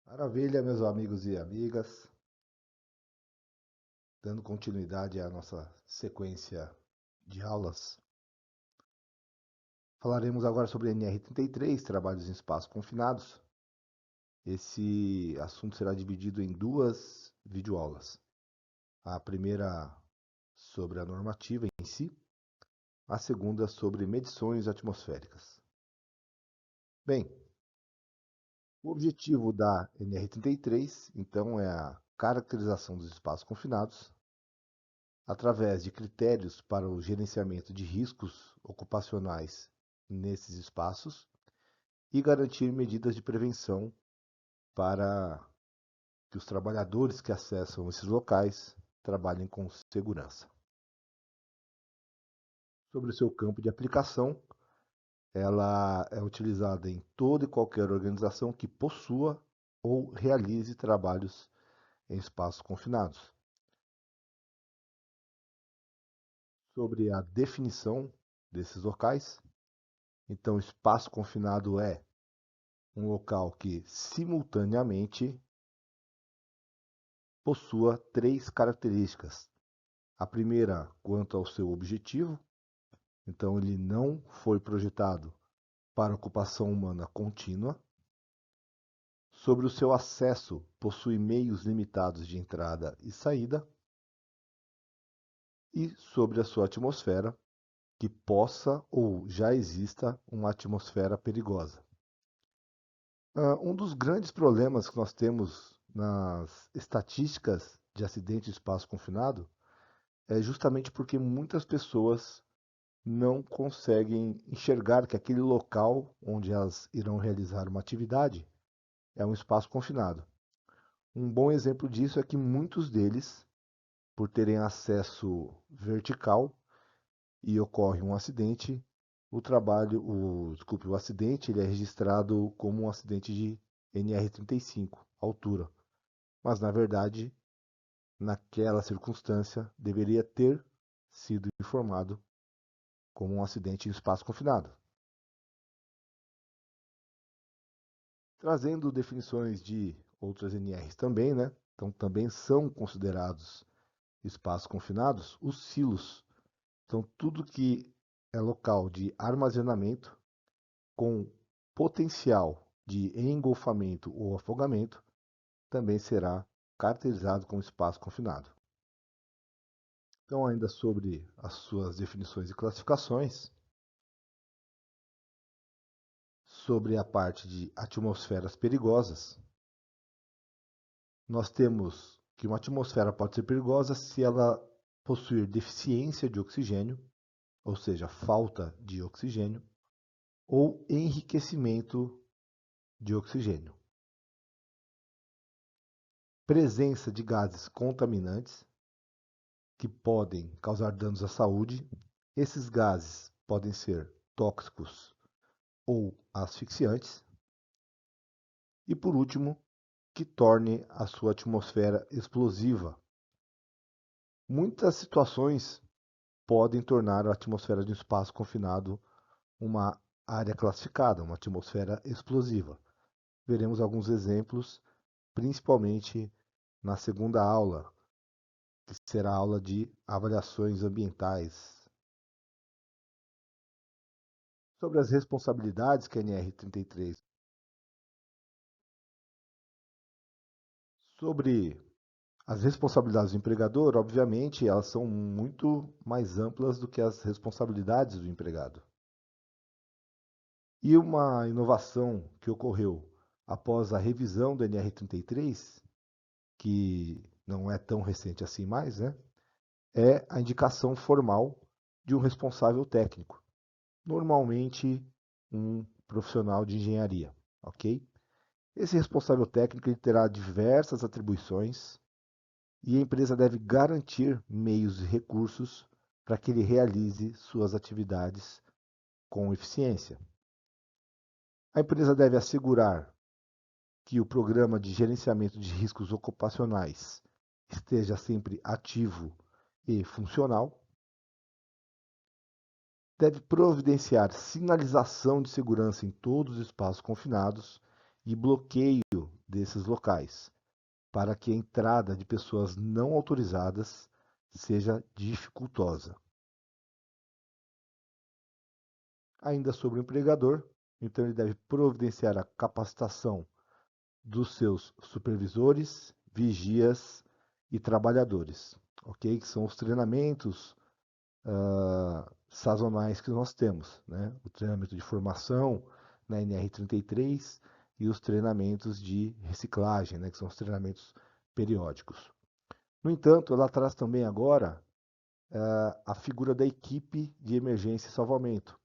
Maravilha, meus amigos e amigas, dando continuidade à nossa sequência de aulas. Falaremos agora sobre NR33, trabalhos em espaços confinados. Esse assunto será dividido em duas videoaulas. A primeira sobre a normativa em si, a segunda sobre medições atmosféricas. Bem, o objetivo da NR33, então, é a caracterização dos espaços confinados, através de critérios para o gerenciamento de riscos ocupacionais nesses espaços e garantir medidas de prevenção para que os trabalhadores que acessam esses locais trabalhem com segurança. Sobre o seu campo de aplicação, ela é utilizada em toda e qualquer organização que possua ou realize trabalhos em espaços confinados. Sobre a definição desses locais, então, espaço confinado é um local que simultaneamente possua três características. A primeira, quanto ao seu objetivo, então ele não foi projetado para ocupação humana contínua. Sobre o seu acesso, possui meios limitados de entrada e saída. E sobre a sua atmosfera, que possa ou já exista uma atmosfera perigosa. Um dos grandes problemas que nós temos nas estatísticas de acidente de espaço confinado é justamente porque muitas pessoas não conseguem enxergar que aquele local onde elas irão realizar uma atividade é um espaço confinado. Um bom exemplo disso é que muitos deles, por terem acesso vertical e ocorre um acidente, o acidente ele é registrado como um acidente de NR35, altura. Mas na verdade, naquela circunstância, deveria ter sido informado como um acidente em espaço confinado. Trazendo definições de outras NRs também, né? Então também são considerados espaços confinados os silos. Então tudo que é local de armazenamento com potencial de engolfamento ou afogamento também será caracterizado como espaço confinado. Então, ainda sobre as suas definições e classificações, sobre a parte de atmosferas perigosas, nós temos que uma atmosfera pode ser perigosa se ela possuir deficiência de oxigênio, ou seja, falta de oxigênio, ou enriquecimento de oxigênio. Presença de gases contaminantes que podem causar danos à saúde. Esses gases podem ser tóxicos ou asfixiantes. E por último, que torne a sua atmosfera explosiva. Muitas situações podem tornar a atmosfera de um espaço confinado uma área classificada, uma atmosfera explosiva. Veremos alguns exemplos, principalmente na segunda aula, que será a aula de avaliações ambientais. Sobre as responsabilidades que a NR33. Sobre as responsabilidades do empregador, obviamente, elas são muito mais amplas do que as responsabilidades do empregado. E uma inovação que ocorreu após a revisão do NR33, que não é tão recente assim mais, né, é a indicação formal de um responsável técnico, normalmente um profissional de engenharia, ok? Esse responsável técnico ele terá diversas atribuições e a empresa deve garantir meios e recursos para que ele realize suas atividades com eficiência. A empresa deve assegurar que o programa de gerenciamento de riscos ocupacionais esteja sempre ativo e funcional. Deve providenciar sinalização de segurança em todos os espaços confinados, e bloqueio desses locais, para que a entrada de pessoas não autorizadas seja dificultosa. Ainda sobre o empregador, então ele deve providenciar a capacitação dos seus supervisores, vigias e trabalhadores, ok? Que são os treinamentos sazonais que nós temos, né? O treinamento de formação na NR33 e os treinamentos de reciclagem, né? Que são os treinamentos periódicos. No entanto, ela traz também agora a figura da equipe de emergência e salvamento.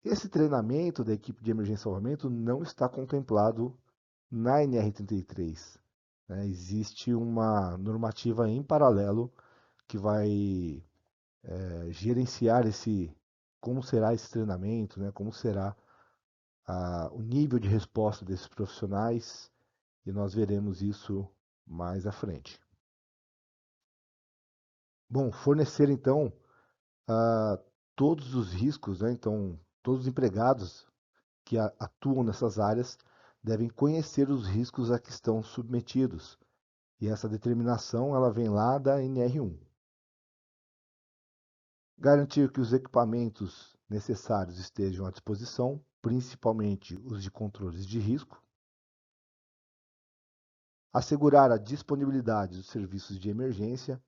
Esse treinamento da equipe de emergência e salvamento não está contemplado na NR33. Né? Existe uma normativa em paralelo que vai gerenciar como será esse treinamento, né? Como será o nível de resposta desses profissionais, e nós veremos isso mais à frente. Bom, fornecer então todos os riscos, né? Então, todos os empregados que atuam nessas áreas devem conhecer os riscos a que estão submetidos. E essa determinação ela vem lá da NR1. Garantir que os equipamentos necessários estejam à disposição, principalmente os de controles de risco. Assegurar a disponibilidade dos serviços de emergência.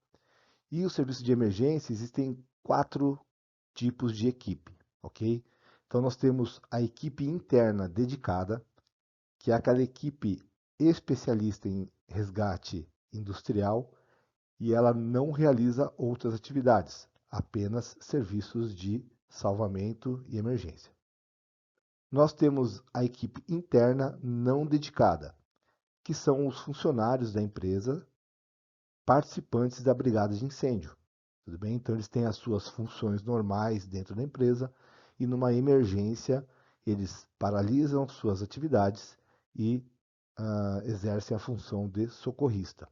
E os serviços de emergência existem 4 tipos de equipe, ok? Então nós temos a equipe interna dedicada, que é aquela equipe especialista em resgate industrial e ela não realiza outras atividades, apenas serviços de salvamento e emergência. Nós temos a equipe interna não dedicada, que são os funcionários da empresa participantes da brigada de incêndio. Tudo bem? Então eles têm as suas funções normais dentro da empresa e numa emergência eles paralisam suas atividades e exercem a função de socorrista.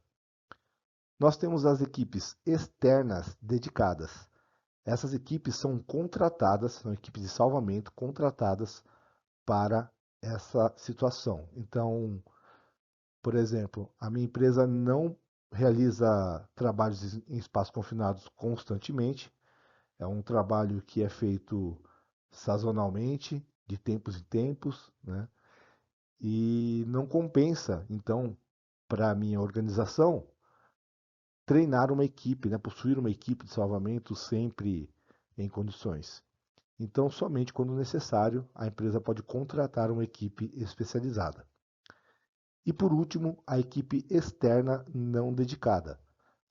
Nós temos as equipes externas dedicadas. Essas equipes são contratadas, são equipes de salvamento contratadas para essa situação. Então, por exemplo, a minha empresa não realiza trabalhos em espaços confinados constantemente. É um trabalho que é feito sazonalmente, de tempos em tempos, né? E não compensa, então, para a minha organização, treinar uma equipe, né? Possuir uma equipe de salvamento sempre em condições. Então, somente quando necessário, a empresa pode contratar uma equipe especializada. E por último, a equipe externa não dedicada.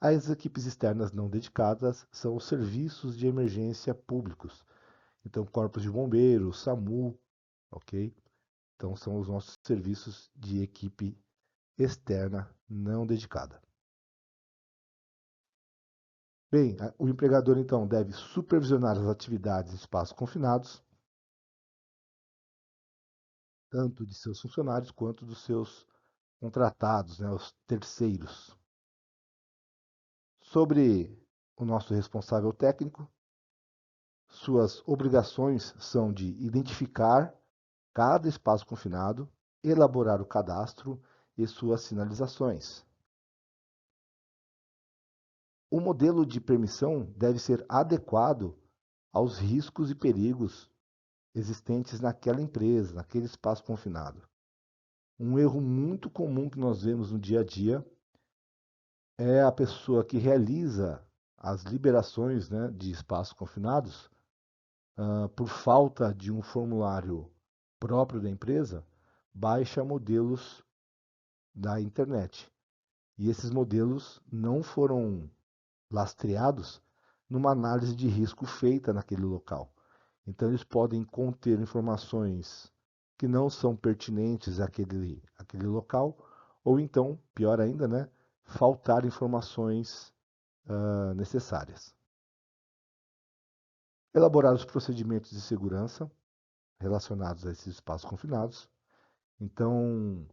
As equipes externas não dedicadas são os serviços de emergência públicos. Então, corpos de bombeiros, SAMU, ok? Então, são os nossos serviços de equipe externa não dedicada. Bem, o empregador, então, deve supervisionar as atividades em espaços confinados, tanto de seus funcionários quanto dos seus contratados, né, os terceiros. Sobre o nosso responsável técnico, suas obrigações são de identificar cada espaço confinado, elaborar o cadastro e suas sinalizações. O modelo de permissão deve ser adequado aos riscos e perigos existentes naquela empresa, naquele espaço confinado. Um erro muito comum que nós vemos no dia a dia é a pessoa que realiza as liberações, né, de espaços confinados por falta de um formulário próprio da empresa, baixa modelos da internet. E esses modelos não foram lastreados numa análise de risco feita naquele local. Então, eles podem conter informações que não são pertinentes àquele local, ou então, pior ainda, né, faltar informações necessárias. Elaborar os procedimentos de segurança relacionados a esses espaços confinados. Então,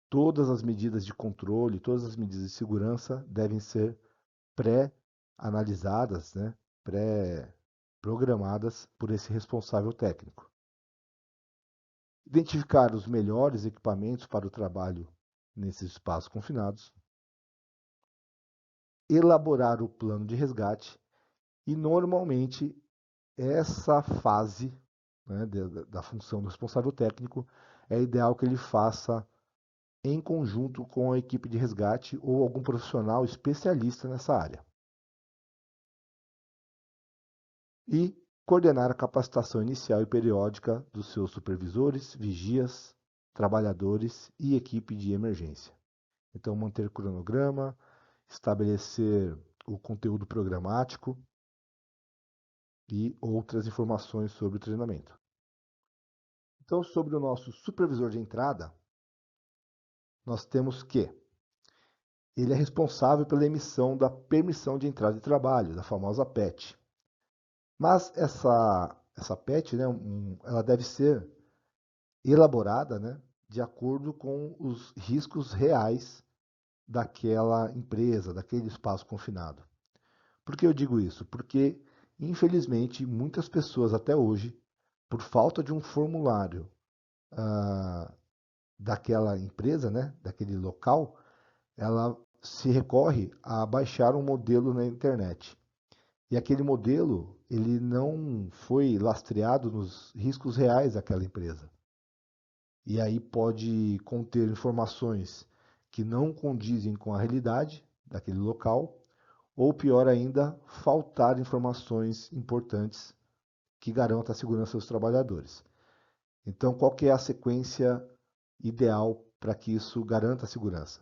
todas as medidas de controle, todas as medidas de segurança devem ser pré-analisadas, né, pré-programadas por esse responsável técnico. identificar os melhores equipamentos para o trabalho nesses espaços confinados, elaborar o plano de resgate e, normalmente, essa fase, né, da função do responsável técnico é ideal que ele faça em conjunto com a equipe de resgate ou algum profissional especialista nessa área. E coordenar a capacitação inicial e periódica dos seus supervisores, vigias, trabalhadores e equipe de emergência. Então, manter cronograma, estabelecer o conteúdo programático e outras informações sobre o treinamento. Então, sobre o nosso supervisor de entrada, nós temos que ele é responsável pela emissão da permissão de entrada de trabalho, da famosa PET. Mas essa PET, né, ela deve ser elaborada, né, de acordo com os riscos reais daquela empresa, daquele espaço confinado. Por que eu digo isso? Porque, infelizmente, muitas pessoas até hoje, por falta de um formulário daquela empresa, né, daquele local, ela se recorre a baixar um modelo na internet. E aquele modelo, ele não foi lastreado nos riscos reais daquela empresa. E aí pode conter informações que não condizem com a realidade daquele local, ou pior ainda, faltar informações importantes que garantam a segurança dos trabalhadores. Então, qual que é a sequência ideal para que isso garanta a segurança?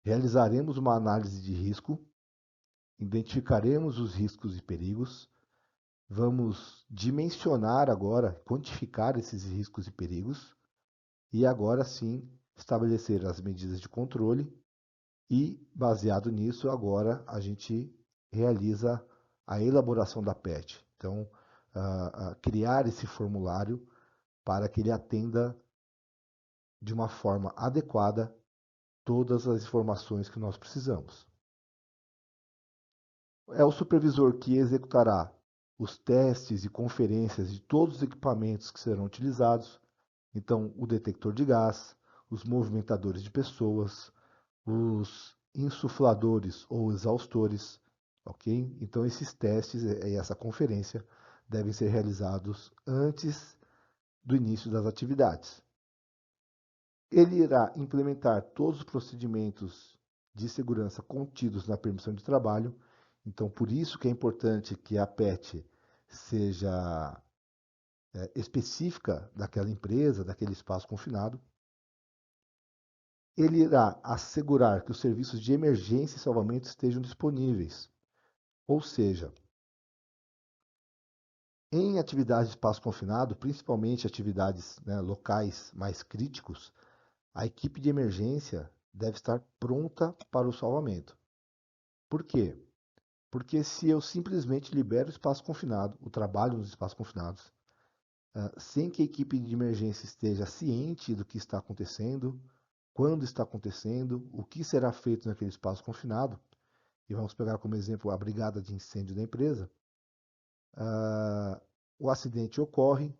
Realizaremos uma análise de risco, identificaremos os riscos e perigos, vamos dimensionar agora, quantificar esses riscos e perigos, e agora sim estabelecer as medidas de controle e, baseado nisso, agora a gente realiza a elaboração da PET. Então, criar esse formulário para que ele atenda de uma forma adequada todas as informações que nós precisamos. É o supervisor que executará os testes e conferências de todos os equipamentos que serão utilizados. Então, o detector de gás, os movimentadores de pessoas, os insufladores ou exaustores, ok? Então, esses testes e essa conferência devem ser realizados antes do início das atividades. Ele irá implementar todos os procedimentos de segurança contidos na permissão de trabalho. Então, por isso que é importante que a PET seja específica daquela empresa, daquele espaço confinado. Ele irá assegurar que os serviços de emergência e salvamento estejam disponíveis. Ou seja, em atividades de espaço confinado, principalmente atividades, né, locais mais críticos, a equipe de emergência deve estar pronta para o salvamento. Por quê? Porque se eu simplesmente libero o espaço confinado, o trabalho nos espaços confinados, sem que a equipe de emergência esteja ciente do que está acontecendo, quando está acontecendo, o que será feito naquele espaço confinado, e vamos pegar como exemplo a brigada de incêndio da empresa, o acidente ocorre,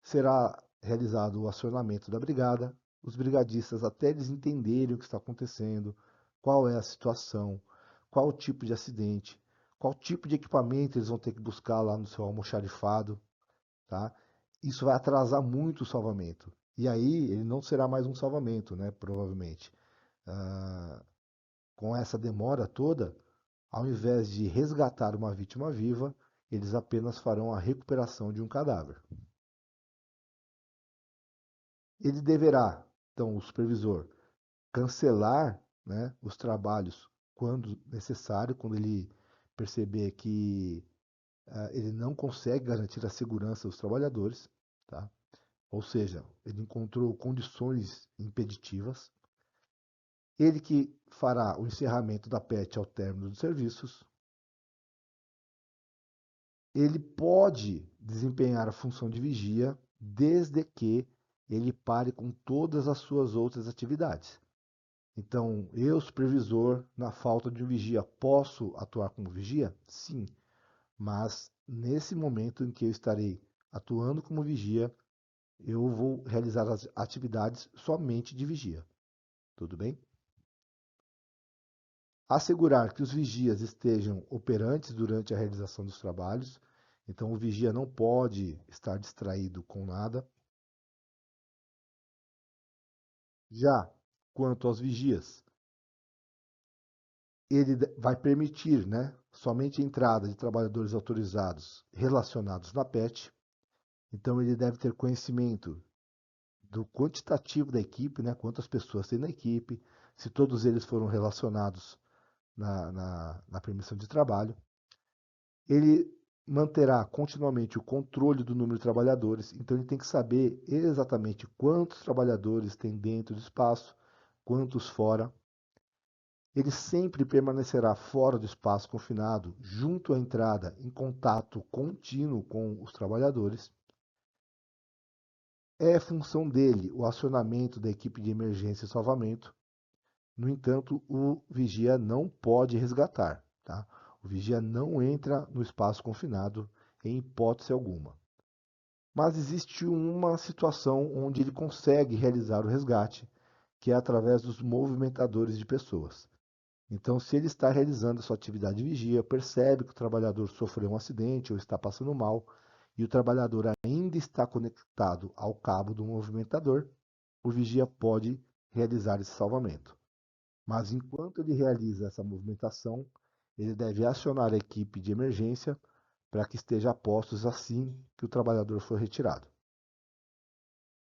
será realizado o acionamento da brigada, os brigadistas, até eles entenderem o que está acontecendo, qual é a situação, qual o tipo de acidente, qual tipo de equipamento eles vão ter que buscar lá no seu almoxarifado, tá? Isso vai atrasar muito o salvamento. E aí ele não será mais um salvamento, né? Provavelmente. Com essa demora toda, ao invés de resgatar uma vítima viva, eles apenas farão a recuperação de um cadáver. Ele deverá, então, o supervisor, cancelar, né, os trabalhos quando necessário, quando ele perceber que ele não consegue garantir a segurança dos trabalhadores, tá? Ou seja, ele encontrou condições impeditivas. Ele que fará o encerramento da PET ao término dos serviços. Ele pode desempenhar a função de vigia desde que ele pare com todas as suas outras atividades. Então, eu, supervisor, na falta de um vigia, posso atuar como vigia? Sim, mas nesse momento em que eu estarei atuando como vigia, eu vou realizar as atividades somente de vigia. Tudo bem? Assegurar que os vigias estejam operantes durante a realização dos trabalhos. Então, o vigia não pode estar distraído com nada. Já quanto aos vigias, ele vai permitir, né, somente a entrada de trabalhadores autorizados relacionados na PET. Então, ele deve ter conhecimento do quantitativo da equipe, né, quantas pessoas tem na equipe, se todos eles foram relacionados na permissão de trabalho. Ele manterá continuamente o controle do número de trabalhadores, então ele tem que saber exatamente quantos trabalhadores tem dentro do espaço, quantos fora. Ele sempre permanecerá fora do espaço confinado, junto à entrada, em contato contínuo com os trabalhadores. É função dele o acionamento da equipe de emergência e salvamento. No entanto, o vigia não pode resgatar, tá? O vigia não entra no espaço confinado em hipótese alguma. Mas existe uma situação onde ele consegue realizar o resgate, que é através dos movimentadores de pessoas. Então, se ele está realizando a sua atividade de vigia, percebe que o trabalhador sofreu um acidente ou está passando mal, e o trabalhador ainda está conectado ao cabo do movimentador, o vigia pode realizar esse salvamento. Mas enquanto ele realiza essa movimentação, ele deve acionar a equipe de emergência para que esteja a postos assim que o trabalhador for retirado.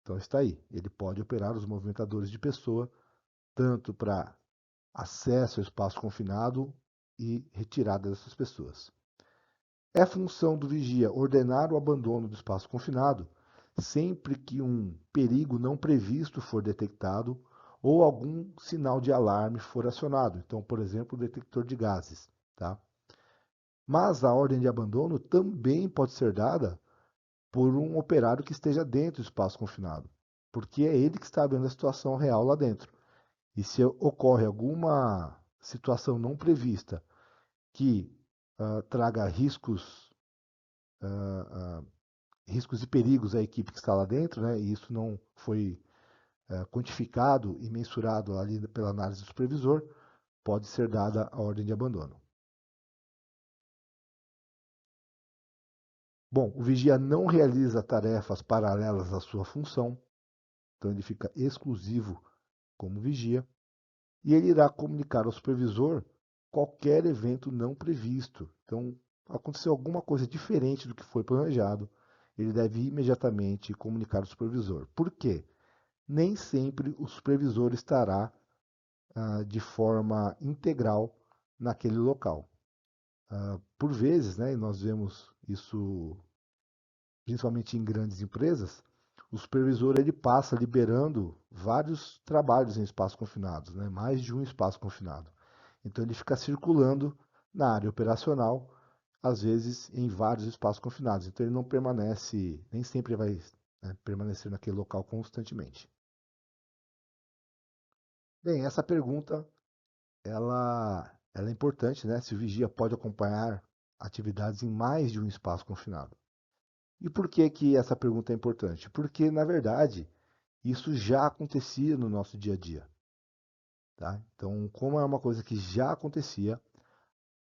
Então está aí, ele pode operar os movimentadores de pessoa tanto para acesso ao espaço confinado e retirada dessas pessoas. É função do vigia ordenar o abandono do espaço confinado sempre que um perigo não previsto for detectado ou algum sinal de alarme for acionado. Então, por exemplo, o detector de gases. Tá? Mas a ordem de abandono também pode ser dada por um operário que esteja dentro do espaço confinado, porque é ele que está vendo a situação real lá dentro. E se ocorre alguma situação não prevista que traga riscos e perigos à equipe que está lá dentro, né, e isso não foi quantificado e mensurado ali pela análise do supervisor, pode ser dada a ordem de abandono. Bom, o vigia não realiza tarefas paralelas à sua função, então ele fica exclusivo como vigia, e ele irá comunicar ao supervisor qualquer evento não previsto. Então, aconteceu alguma coisa diferente do que foi planejado, ele deve imediatamente comunicar ao supervisor. Por quê? Nem sempre o supervisor estará de forma integral naquele local. Por vezes, né, e nós vemos isso principalmente em grandes empresas, o supervisor ele passa liberando vários trabalhos em espaços confinados, né, mais de um espaço confinado. Então ele fica circulando na área operacional, às vezes em vários espaços confinados. Então ele não permanece, nem sempre vai, né, permanecer naquele local constantemente. Bem, essa pergunta ela é importante, né? Se o vigia pode acompanhar atividades em mais de um espaço confinado. E por que que essa pergunta é importante? Porque, na verdade, isso já acontecia no nosso dia a dia. Tá? Então, como é uma coisa que já acontecia,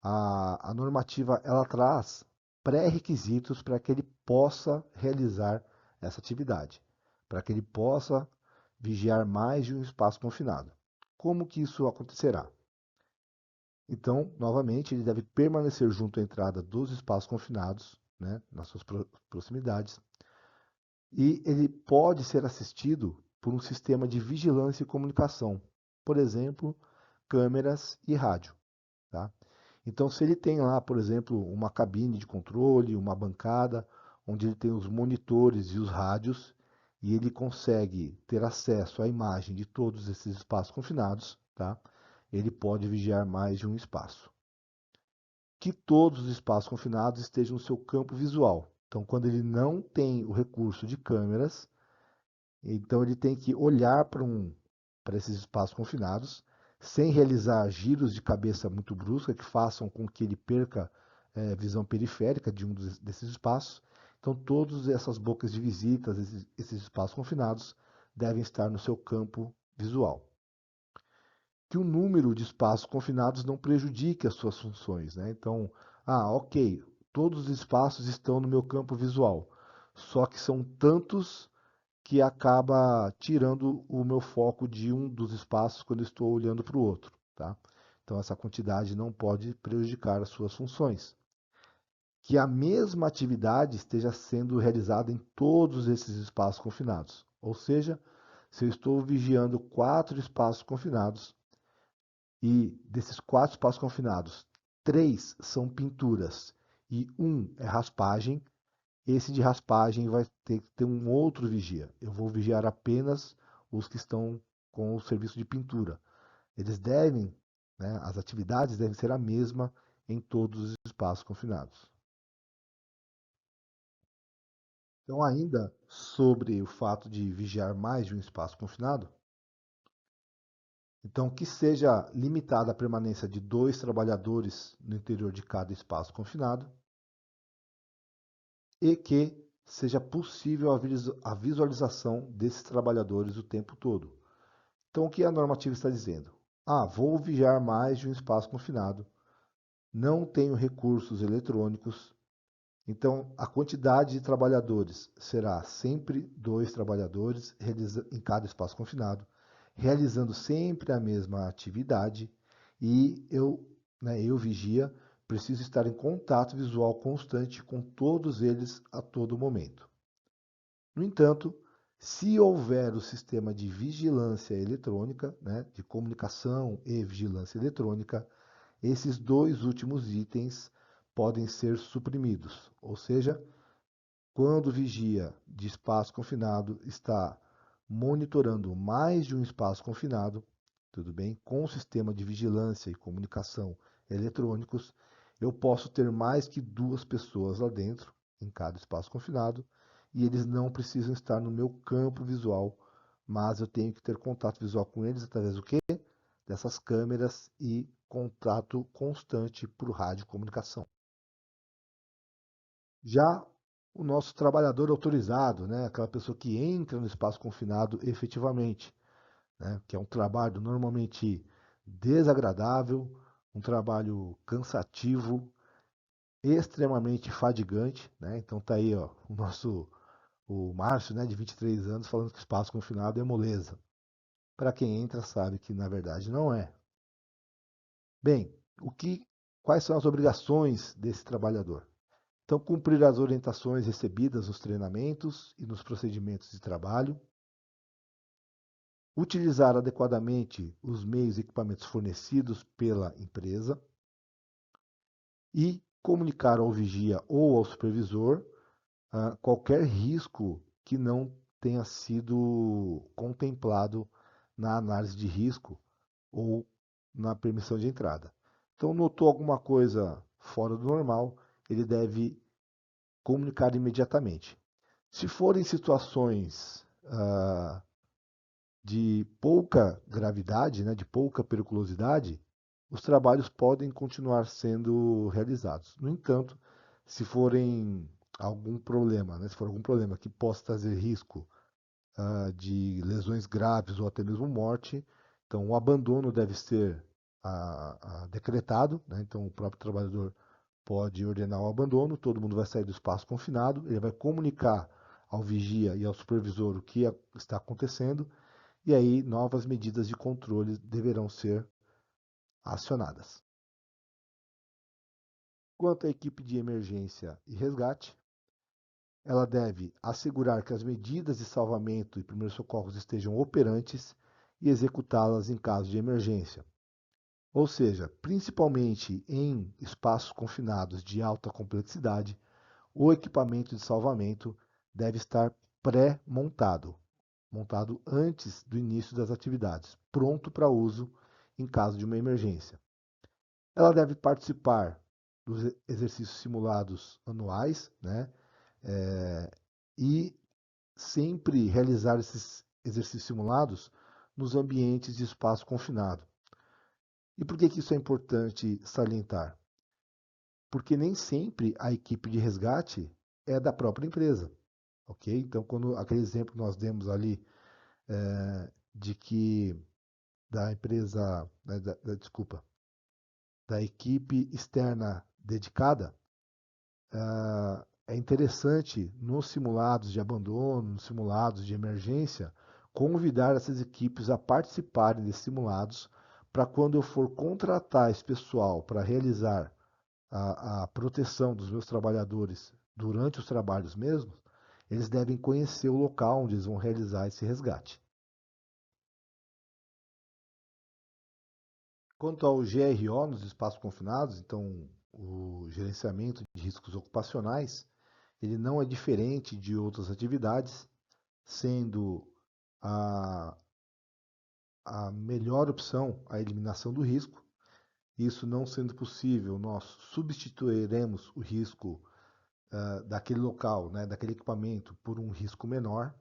a normativa ela traz pré-requisitos para que ele possa realizar essa atividade, para que ele possa vigiar mais de um espaço confinado. Como que isso acontecerá? Então, novamente, ele deve permanecer junto à entrada dos espaços confinados, né, nas suas proximidades, e ele pode ser assistido por um sistema de vigilância e comunicação, por exemplo, câmeras e rádio. Tá? Então, se ele tem lá, por exemplo, uma cabine de controle, uma bancada, onde ele tem os monitores e os rádios, e ele consegue ter acesso à imagem de todos esses espaços confinados, tá? Ele pode vigiar mais de um espaço. Que todos os espaços confinados estejam no seu campo visual. Então, quando ele não tem o recurso de câmeras, então ele tem que olhar para esses espaços confinados, sem realizar giros de cabeça muito brusca que façam com que ele perca visão periférica de desses espaços. Então, todas essas bocas de visitas, esses espaços confinados, devem estar no seu campo visual. Que o número de espaços confinados não prejudique as suas funções, né? Então, ok, todos os espaços estão no meu campo visual, só que são tantos que acaba tirando o meu foco de um dos espaços quando eu estou olhando para o outro, tá? Então, essa quantidade não pode prejudicar as suas funções. Que a mesma atividade esteja sendo realizada em todos esses espaços confinados. Ou seja, se eu estou vigiando 4 espaços confinados e desses 4 espaços confinados, 3 são pinturas e um é raspagem, esse de raspagem vai ter que ter um outro vigia. Eu vou vigiar apenas os que estão com o serviço de pintura. Eles devem, né, as atividades devem ser a mesma em todos os espaços confinados. Então, ainda sobre o fato de vigiar mais de um espaço confinado, então que seja limitada a permanência de 2 trabalhadores no interior de cada espaço confinado e que seja possível a visualização desses trabalhadores o tempo todo. Então, o que a normativa está dizendo? Vou vigiar mais de um espaço confinado, não tenho recursos eletrônicos, então a quantidade de trabalhadores será sempre 2 trabalhadores em cada espaço confinado, realizando sempre a mesma atividade e eu vigia, preciso estar em contato visual constante com todos eles a todo momento. No entanto, se houver o sistema de vigilância eletrônica, né, de comunicação e vigilância eletrônica, esses 2 últimos itens podem ser suprimidos, ou seja, quando o vigia de espaço confinado está monitorando mais de um espaço confinado, tudo bem, com o sistema de vigilância e comunicação eletrônicos, eu posso ter mais que 2 pessoas lá dentro, em cada espaço confinado, e eles não precisam estar no meu campo visual, mas eu tenho que ter contato visual com eles através do quê? Dessas câmeras e contato constante por rádio comunicação. Já o nosso trabalhador autorizado, né, aquela pessoa que entra no espaço confinado efetivamente, né, que é um trabalho normalmente desagradável, um trabalho cansativo, extremamente fadigante, né? Então tá aí, ó, o Márcio, né, de 23 anos, falando que o espaço confinado é moleza. Para quem entra sabe que na verdade não é. Bem, quais são as obrigações desse trabalhador? Então, cumprir as orientações recebidas nos treinamentos e nos procedimentos de trabalho, utilizar adequadamente os meios e equipamentos fornecidos pela empresa e comunicar ao vigia ou ao supervisor qualquer risco que não tenha sido contemplado na análise de risco ou na permissão de entrada. Então, notou alguma coisa fora do normal, ele deve comunicar imediatamente. Se forem situações de pouca gravidade, né, de pouca periculosidade, os trabalhos podem continuar sendo realizados. No entanto, se forem algum problema, né, se for algum problema que possa trazer risco de lesões graves ou até mesmo morte, então o abandono deve ser decretado, né, então o próprio trabalhador pode ordenar o abandono, todo mundo vai sair do espaço confinado, ele vai comunicar ao vigia e ao supervisor o que está acontecendo, e aí novas medidas de controle deverão ser acionadas. Quanto à equipe de emergência e resgate, ela deve assegurar que as medidas de salvamento e primeiros socorros estejam operantes e executá-las em caso de emergência. Ou seja, principalmente em espaços confinados de alta complexidade, o equipamento de salvamento deve estar pré-montado, montado antes do início das atividades, pronto para uso em caso de uma emergência. Ela deve participar dos exercícios simulados anuais, né? E sempre realizar esses exercícios simulados nos ambientes de espaço confinado. E por que isso é importante salientar? Porque nem sempre a equipe de resgate é da própria empresa, ok? Então, quando aquele exemplo que nós demos ali de que da empresa, né, desculpa, da equipe externa dedicada, é interessante nos simulados de abandono, nos simulados de emergência, convidar essas equipes a participarem desses simulados para quando eu for contratar esse pessoal para realizar a proteção dos meus trabalhadores durante os trabalhos mesmos, eles devem conhecer o local onde eles vão realizar esse resgate. Quanto ao GRO nos espaços confinados, então o gerenciamento de riscos ocupacionais, ele não é diferente de outras atividades, sendo a, a melhor opção a eliminação do risco. Isso não sendo possível, nós substituiremos o risco daquele local, né, daquele equipamento, por um risco menor.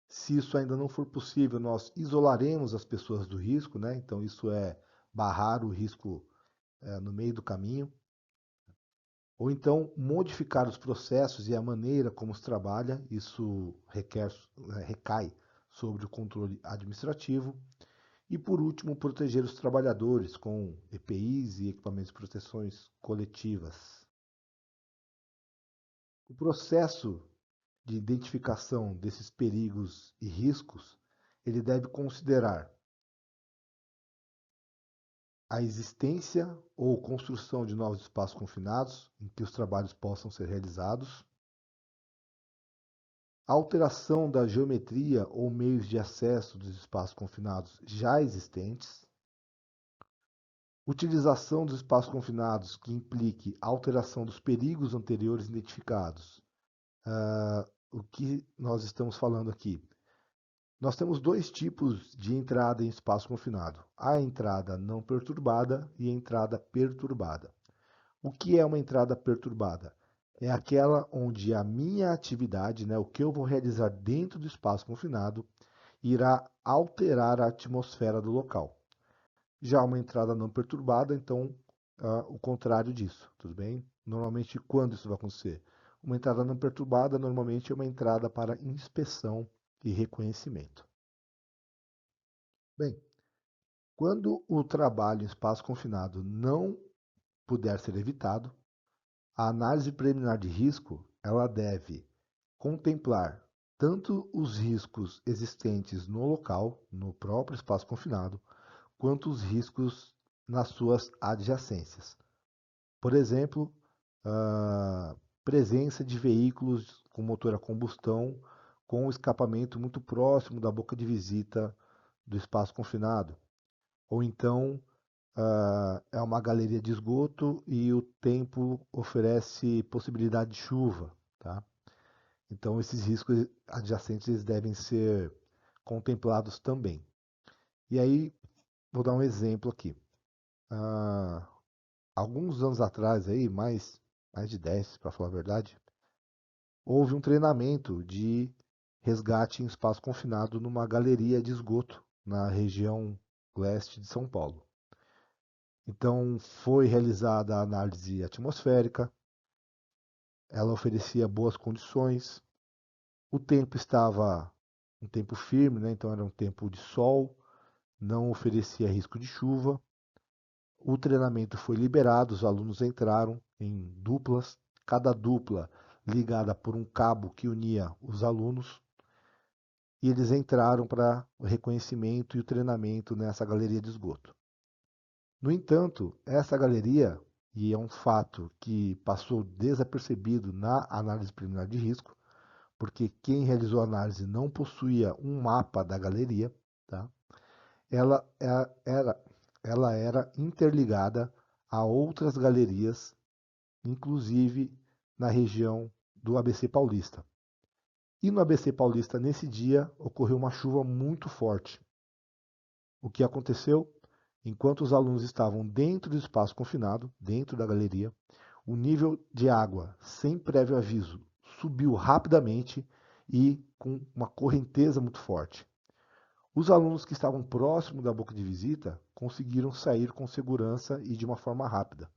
Se isso ainda não for possível, nós isolaremos as pessoas do risco, né? Então isso é barrar o risco no meio do caminho. Ou então modificar os processos e a maneira como se trabalha, isso recai sobre o controle administrativo. E por último, proteger os trabalhadores com EPIs e equipamentos de proteções coletivas. O processo de identificação desses perigos e riscos, ele deve considerar a existência ou construção de novos espaços confinados em que os trabalhos possam ser realizados, a alteração da geometria ou meios de acesso dos espaços confinados já existentes, utilização dos espaços confinados que implique alteração dos perigos anteriores identificados. O que nós estamos falando aqui? Nós temos dois tipos de entrada em espaço confinado: a entrada não perturbada e a entrada perturbada. O que é uma entrada perturbada? É aquela onde a minha atividade, né, o que eu vou realizar dentro do espaço confinado, irá alterar a atmosfera do local. Já uma entrada não perturbada, então, o contrário disso, tudo bem? Normalmente, quando isso vai acontecer? Uma entrada não perturbada, normalmente, é uma entrada para inspeção e reconhecimento. Bem, quando o trabalho em espaço confinado não puder ser evitado, a análise preliminar de risco, ela deve contemplar tanto os riscos existentes no local, no próprio espaço confinado, quanto os riscos nas suas adjacências. Por exemplo, a presença de veículos com motor a combustão com o escapamento muito próximo da boca de visita do espaço confinado. Ou então, é uma galeria de esgoto e o tempo oferece possibilidade de chuva, tá? Então, esses riscos adjacentes eles devem ser contemplados também. E aí, vou dar um exemplo aqui. Alguns anos atrás, aí, mais de 10, para falar a verdade, houve um treinamento de resgate em espaço confinado numa galeria de esgoto na região leste de São Paulo. Então, foi realizada a análise atmosférica, ela oferecia boas condições, o tempo estava um tempo firme, né? Então era um tempo de sol, não oferecia risco de chuva. O treinamento foi liberado, os alunos entraram em duplas, cada dupla ligada por um cabo que unia os alunos, e eles entraram para o reconhecimento e o treinamento nessa galeria de esgoto. No entanto, essa galeria, e é um fato que passou desapercebido na análise preliminar de risco, porque quem realizou a análise não possuía um mapa da galeria, tá? ela, era, ela era interligada a outras galerias, inclusive na região do ABC Paulista. E no ABC Paulista, nesse dia, ocorreu uma chuva muito forte. O que aconteceu? Enquanto os alunos estavam dentro do espaço confinado, dentro da galeria, o nível de água, sem prévio aviso, subiu rapidamente e com uma correnteza muito forte. Os alunos que estavam próximo da boca de visita conseguiram sair com segurança e de uma forma rápida.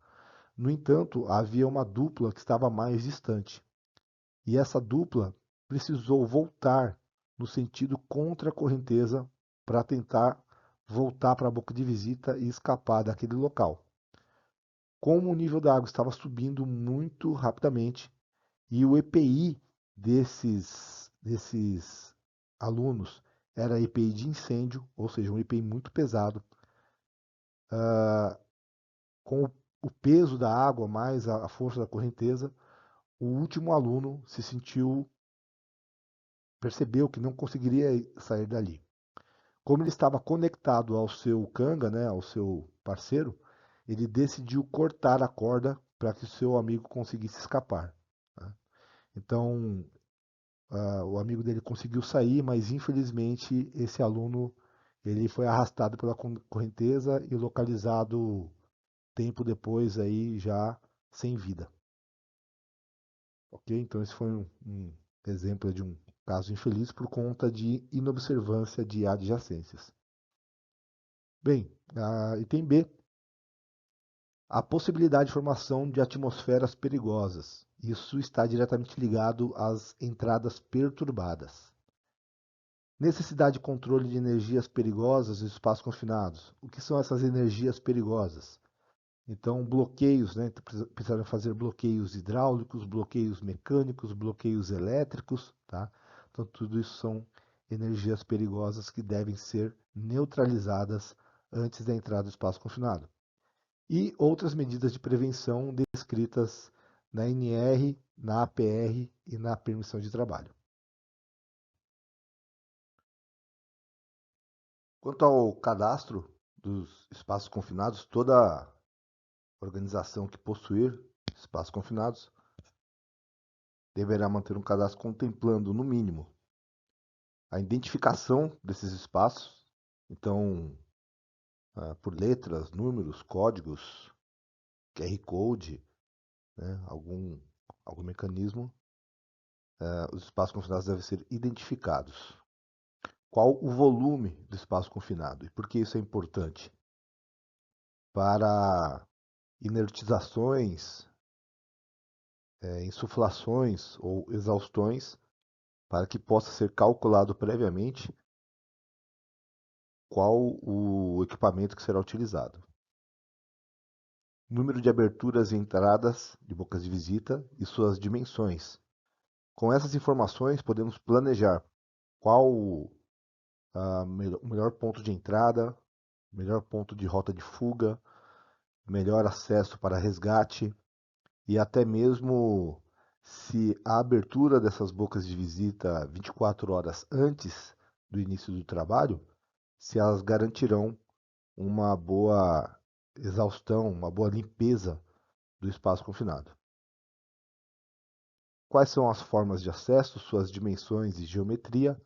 No entanto, havia uma dupla que estava mais distante. E essa dupla precisou voltar no sentido contra a correnteza para tentar voltar para a boca de visita e escapar daquele local. Como o nível da água estava subindo muito rapidamente e o EPI desses alunos era EPI de incêndio, ou seja, um EPI muito pesado, com o peso da água mais a força da correnteza, o último aluno percebeu que não conseguiria sair dali. Como ele estava conectado ao seu canga, né, ao seu parceiro, ele decidiu cortar a corda para que o seu amigo conseguisse escapar. Tá? Então, o amigo dele conseguiu sair, mas infelizmente esse aluno ele foi arrastado pela correnteza e localizado tempo depois aí já sem vida. Ok? Então esse foi um exemplo de um caso infeliz por conta de inobservância de adjacências. Bem, item B, a possibilidade de formação de atmosferas perigosas. Isso está diretamente ligado às entradas perturbadas. Necessidade de controle de energias perigosas e espaços confinados. O que são essas energias perigosas? Então, bloqueios, né? Precisaram fazer bloqueios hidráulicos, bloqueios mecânicos, bloqueios elétricos, tá? Então, tudo isso são energias perigosas que devem ser neutralizadas antes da entrada do espaço confinado. E outras medidas de prevenção descritas na NR, na APR e na permissão de trabalho. Quanto ao cadastro dos espaços confinados, toda organização que possuir espaços confinados deverá manter um cadastro contemplando, no mínimo, a identificação desses espaços, então, por letras, números, códigos, QR Code, né, algum mecanismo, os espaços confinados devem ser identificados. Qual o volume do espaço confinado? E por que isso é importante? Para inertizações, insuflações ou exaustões, para que possa ser calculado previamente qual o equipamento que será utilizado. Número de aberturas e entradas de bocas de visita e suas dimensões. Com essas informações, podemos planejar qual o melhor ponto de entrada, melhor ponto de rota de fuga, melhor acesso para resgate e até mesmo se a abertura dessas bocas de visita 24 horas antes do início do trabalho, se elas garantirão uma boa exaustão, uma boa limpeza do espaço confinado. Quais são as formas de acesso, suas dimensões e geometria?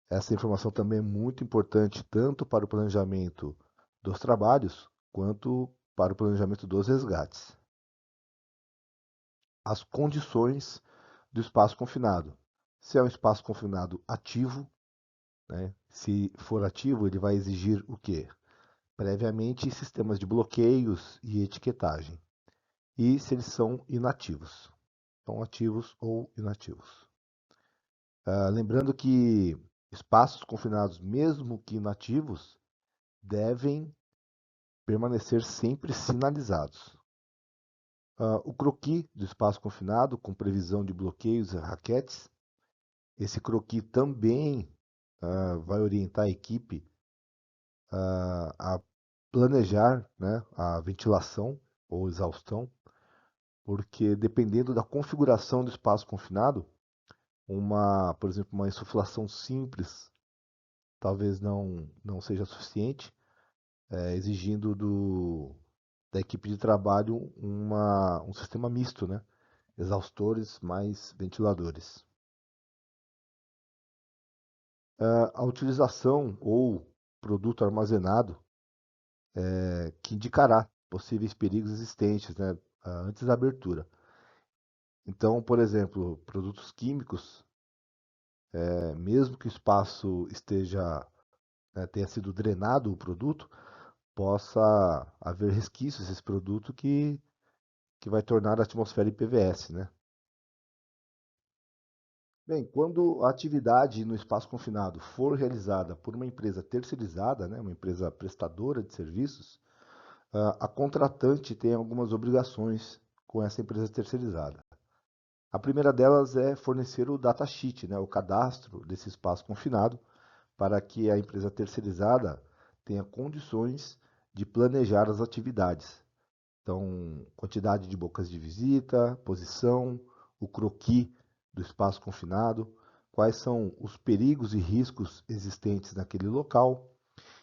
Essa informação também é muito importante tanto para o planejamento dos trabalhos quanto para o planejamento dos resgates. As condições do espaço confinado. Se é um espaço confinado ativo, né? Se for ativo, ele vai exigir o quê? Previamente, sistemas de bloqueios e etiquetagem. E se eles são inativos. São ativos ou inativos. Lembrando que espaços confinados, mesmo que inativos, devem permanecer sempre sinalizados. O croquis do espaço confinado, com previsão de bloqueios e raquetes, esse croquis também vai orientar a equipe a planejar, né, a ventilação ou exaustão, porque dependendo da configuração do espaço confinado, por exemplo, uma insuflação simples talvez não seja suficiente, exigindo da equipe de trabalho um sistema misto, né? Exaustores mais ventiladores. A utilização ou produto armazenado que indicará possíveis perigos existentes, né, antes da abertura. Então, por exemplo, produtos químicos, mesmo que o espaço tenha sido drenado o produto, possa haver resquícios desse produto que vai tornar a atmosfera IPVS, né? Bem, quando a atividade no espaço confinado for realizada por uma empresa terceirizada, né, uma empresa prestadora de serviços, a contratante tem algumas obrigações com essa empresa terceirizada. A primeira delas é fornecer o datasheet, né, o cadastro desse espaço confinado, para que a empresa terceirizada tenha condições de planejar as atividades. Então, quantidade de bocas de visita, posição, o croquis do espaço confinado, quais são os perigos e riscos existentes naquele local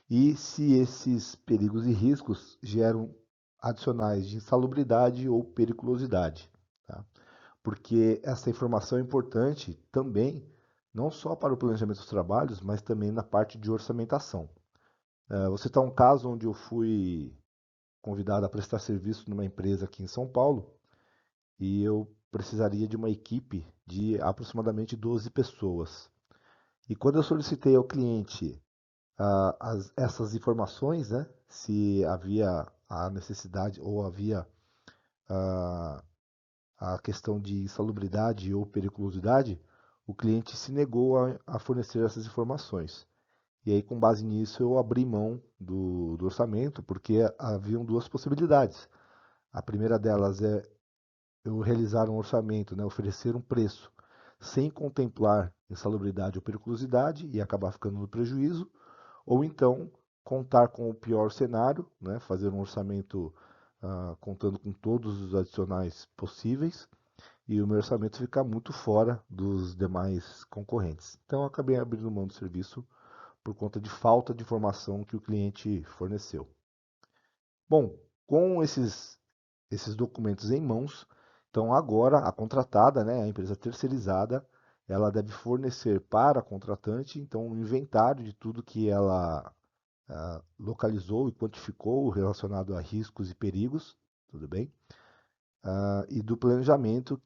e se esses perigos e riscos geram adicionais de insalubridade ou periculosidade. Tá? Porque essa informação é importante também, não só para o planejamento dos trabalhos, mas também na parte de orçamentação. Vou citar um caso onde eu fui convidado a prestar serviço numa empresa aqui em São Paulo e eu precisaria de uma equipe de aproximadamente 12 pessoas. E quando eu solicitei ao cliente essas informações, né, se havia a necessidade ou havia ah, a questão de insalubridade ou periculosidade, o cliente se negou a fornecer essas informações. E aí, com base nisso, eu abri mão do orçamento, porque haviam duas possibilidades. A primeira delas é eu realizar um orçamento, né, oferecer um preço sem contemplar insalubridade ou periculosidade e acabar ficando no prejuízo, ou então contar com o pior cenário, né, fazer um orçamento contando com todos os adicionais possíveis e o meu orçamento ficar muito fora dos demais concorrentes. Então eu acabei abrindo mão do serviço por conta de falta de informação que o cliente forneceu. Bom, com esses documentos em mãos, então agora a contratada, né, a empresa terceirizada, ela deve fornecer para a contratante então um inventário de tudo que ela localizou e quantificou relacionado a riscos e perigos, tudo bem? E do planejamento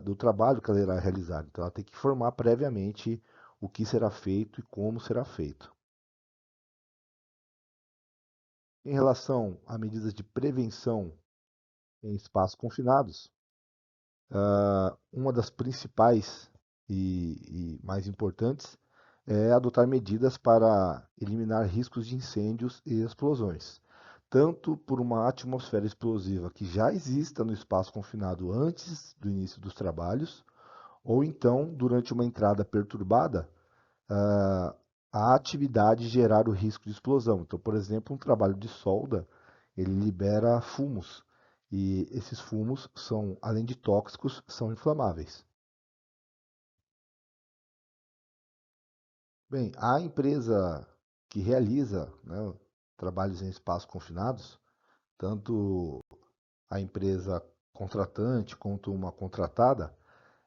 do trabalho que ela irá realizar. Então ela tem que informar previamente o que será feito e como será feito. Em relação a medidas de prevenção em espaços confinados, uma das principais e mais importantes é adotar medidas para eliminar riscos de incêndios e explosões, tanto por uma atmosfera explosiva que já exista no espaço confinado antes do início dos trabalhos, ou então durante uma entrada perturbada, ah, a atividade gerar o risco de explosão. Então, por exemplo, um trabalho de solda, ele libera fumos, e esses fumos são, além de tóxicos, são inflamáveis. Bem, a empresa que realiza, né, trabalhos em espaços confinados, tanto a empresa contratante quanto uma contratada,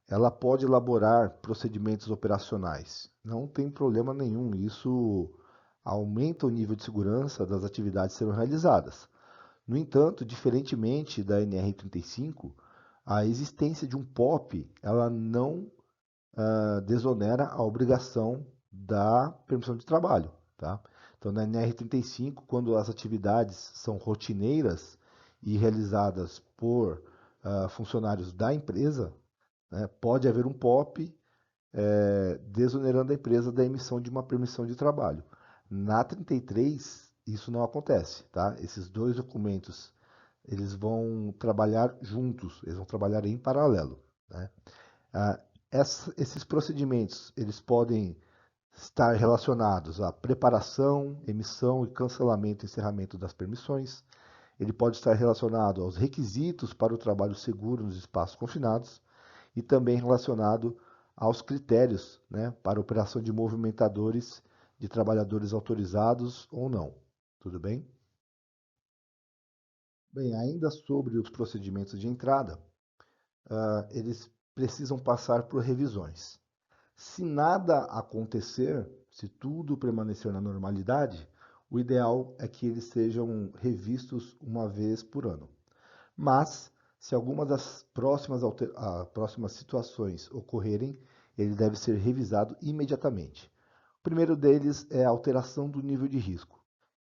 ela pode elaborar procedimentos operacionais. Não tem problema nenhum, isso aumenta o nível de segurança das atividades que serão realizadas. No entanto, diferentemente da NR35, a existência de um POP, ela não desonera a obrigação da permissão de trabalho, tá? Então, na NR35, quando as atividades são rotineiras e realizadas por funcionários da empresa, né, pode haver um POP desonerando a empresa da emissão de uma permissão de trabalho. Na 33, isso não acontece, tá? Esses dois documentos, eles vão trabalhar juntos, eles vão trabalhar em paralelo, né? Ah, esses procedimentos, eles podem estar relacionados à preparação, emissão e cancelamento e encerramento das permissões. Ele pode estar relacionado aos requisitos para o trabalho seguro nos espaços confinados e também relacionado aos critérios, né, para operação de movimentadores de trabalhadores autorizados ou não. Tudo bem? Bem, ainda sobre os procedimentos de entrada, eles precisam passar por revisões. Se nada acontecer, se tudo permanecer na normalidade, o ideal é que eles sejam revistos uma vez por ano. Mas, se alguma das próximas situações ocorrerem, ele deve ser revisado imediatamente. O primeiro deles é a alteração do nível de risco.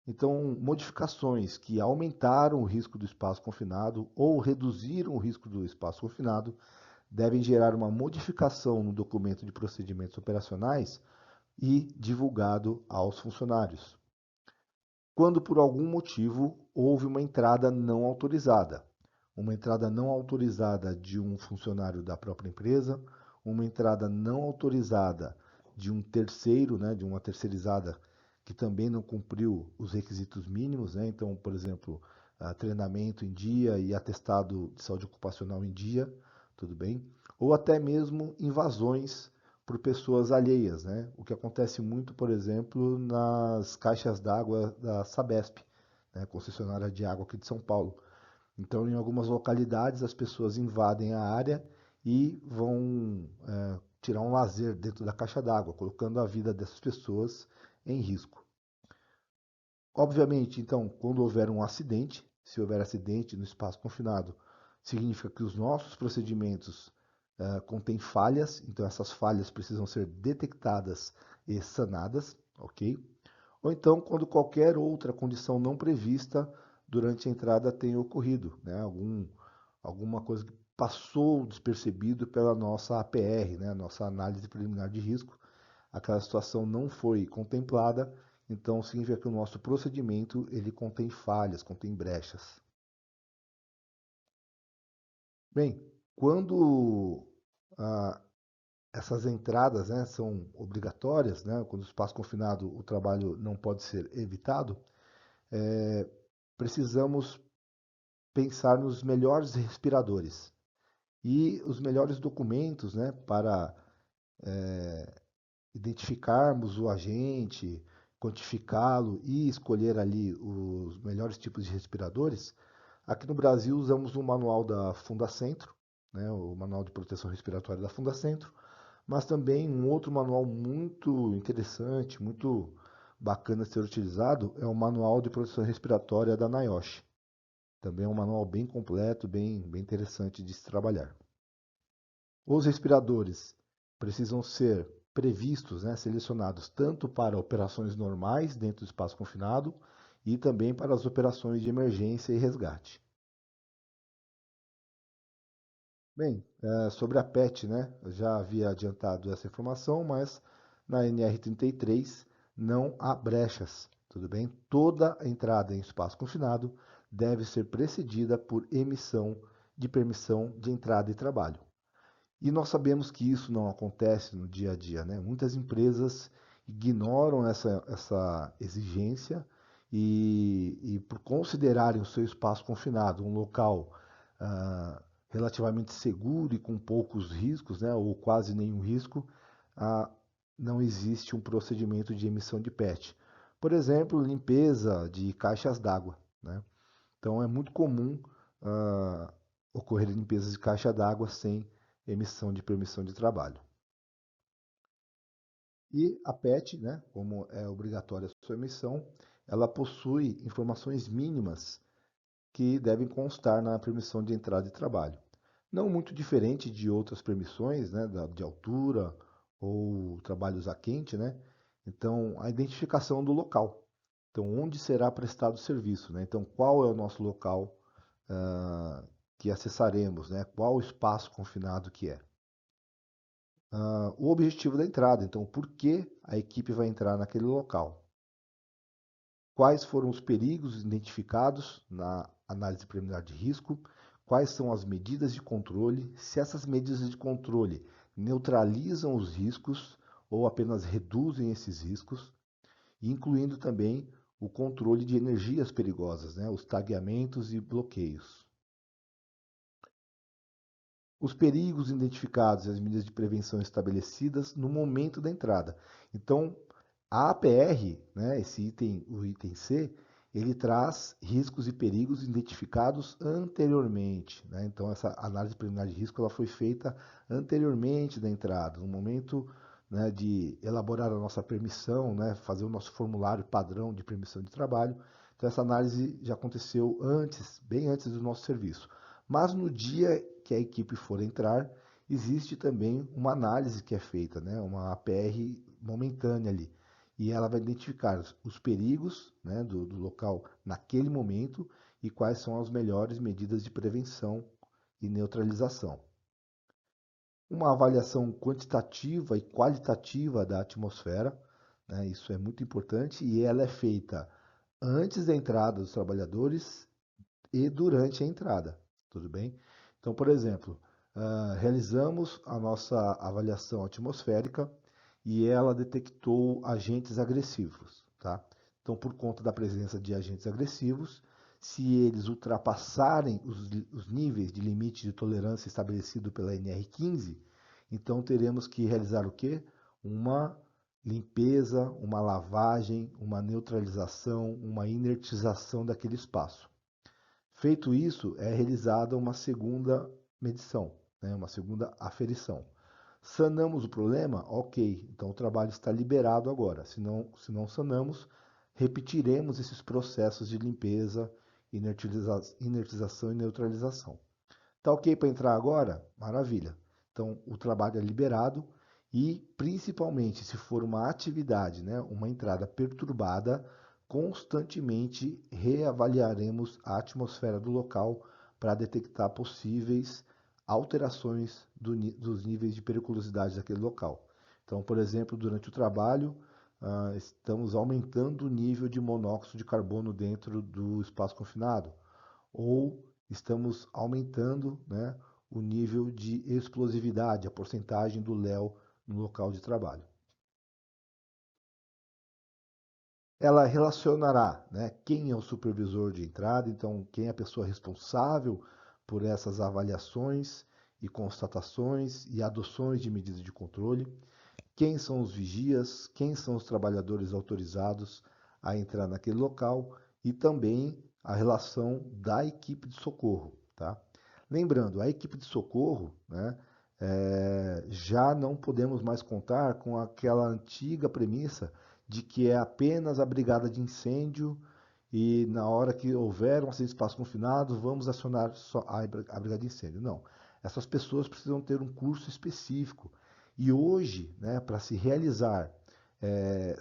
Então, modificações que aumentaram o risco do espaço confinado ou reduziram o risco do espaço confinado devem gerar uma modificação no documento de procedimentos operacionais e divulgado aos funcionários. Quando por algum motivo houve uma entrada não autorizada de um funcionário da própria empresa, uma entrada não autorizada de um terceiro, né, de uma terceirizada que também não cumpriu os requisitos mínimos, né? Então, por exemplo, treinamento em dia e atestado de saúde ocupacional em dia, tudo bem? Ou até mesmo invasões por pessoas alheias, né? O que acontece muito, por exemplo, nas caixas d'água da Sabesp, né? Concessionária de água aqui de São Paulo. Então, em algumas localidades, as pessoas invadem a área e vão tirar um lazer dentro da caixa d'água, colocando a vida dessas pessoas em risco. Obviamente, então, quando houver um acidente, se houver acidente no espaço confinado, significa que os nossos procedimentos contêm falhas, então essas falhas precisam ser detectadas e sanadas, ok? Ou então, quando qualquer outra condição não prevista durante a entrada tenha ocorrido, né? Alguma coisa que passou despercebido pela nossa APR, né? Nossa análise preliminar de risco, aquela situação não foi contemplada, então significa que o nosso procedimento ele contém falhas, contém brechas. Bem, quando essas entradas, né, são obrigatórias, né, quando o espaço confinado o trabalho não pode ser evitado, precisamos pensar nos melhores respiradores e os melhores documentos, né, para identificarmos o agente, quantificá-lo e escolher ali os melhores tipos de respiradores. Aqui no Brasil usamos o manual da Fundacentro, né, o manual de proteção respiratória da Fundacentro, mas também um outro manual muito interessante, muito bacana de ser utilizado é o manual de proteção respiratória da NIOSH. Também é um manual bem completo, bem interessante de se trabalhar. Os respiradores precisam ser previstos, né, selecionados tanto para operações normais dentro do espaço confinado e também para as operações de emergência e resgate. Bem, sobre a PET, né, eu já havia adiantado essa informação, mas na NR33 não há brechas, tudo bem? Toda entrada em espaço confinado deve ser precedida por emissão de permissão de entrada e trabalho. E nós sabemos que isso não acontece no dia a dia, né? Muitas empresas ignoram essa exigência e por considerarem o seu espaço confinado um local relativamente seguro e com poucos riscos, né, ou quase nenhum risco, ah, não existe um procedimento de emissão de PET. Por exemplo, limpeza de caixas d'água, né? Então é muito comum ah, ocorrer limpezas de caixa d'água sem emissão de permissão de trabalho. E a PET, né, como é obrigatória a sua emissão, ela possui informações mínimas que devem constar na permissão de entrada de trabalho. Não muito diferente de outras permissões, né, de altura ou trabalhos a quente, né? Então, a identificação do local. Então, onde será prestado o serviço, né? Então, qual é o nosso local que acessaremos, né? Qual o espaço confinado que é. O objetivo da entrada, então, por que a equipe vai entrar naquele local? Quais foram os perigos identificados na análise preliminar de risco? Quais são as medidas de controle? Se essas medidas de controle neutralizam os riscos ou apenas reduzem esses riscos, incluindo também o controle de energias perigosas, né? Os tagueamentos e bloqueios. Os perigos identificados e as medidas de prevenção estabelecidas no momento da entrada. Então, a APR, né, esse item, o item C, ele traz riscos e perigos identificados anteriormente, né? Então, essa análise preliminar de risco ela foi feita anteriormente da entrada, no momento, né, de elaborar a nossa permissão, né, fazer o nosso formulário padrão de permissão de trabalho. Então, essa análise já aconteceu antes, bem antes do nosso serviço. Mas no dia que a equipe for entrar, existe também uma análise que é feita, né, uma APR momentânea ali. E ela vai identificar os perigos, né, do local naquele momento e quais são as melhores medidas de prevenção e neutralização. uma avaliação quantitativa e qualitativa da atmosfera, né? Isso é muito importante e ela é feita antes da entrada dos trabalhadores e durante a entrada, tudo bem? Então, por exemplo, realizamos a nossa avaliação atmosférica e ela detectou agentes agressivos, tá? Então, por conta da presença de agentes agressivos, se eles ultrapassarem os níveis de limite de tolerância estabelecido pela NR15, então teremos que realizar o quê? Uma limpeza, uma lavagem, uma neutralização, uma inertização daquele espaço. Feito isso, é realizada uma segunda medição, né, uma segunda aferição. Sanamos o problema? Ok, então o trabalho está liberado agora. Se não sanamos, repetiremos esses processos de limpeza, inertização e neutralização. Tá ok para entrar agora? Maravilha. Então o trabalho é liberado e, principalmente, se for uma atividade, né, uma entrada perturbada, constantemente reavaliaremos a atmosfera do local para detectar possíveis alterações dos níveis de periculosidade daquele local. Então, por exemplo, durante o trabalho, estamos aumentando o nível de monóxido de carbono dentro do espaço confinado, ou estamos aumentando, né, o nível de explosividade, a porcentagem do léu no local de trabalho. Ela relacionará, né, quem é o supervisor de entrada, então quem é a pessoa responsável por essas avaliações e constatações e adoções de medidas de controle, quem são os vigias, quem são os trabalhadores autorizados a entrar naquele local e também a relação da equipe de socorro, tá? Lembrando, a equipe de socorro, né, já não podemos mais contar com aquela antiga premissa de que é apenas a brigada de incêndio e na hora que houver um acidente de espaço confinado, vamos acionar só a brigada de incêndio. Não, essas pessoas precisam ter um curso específico. E hoje, né, para se realizar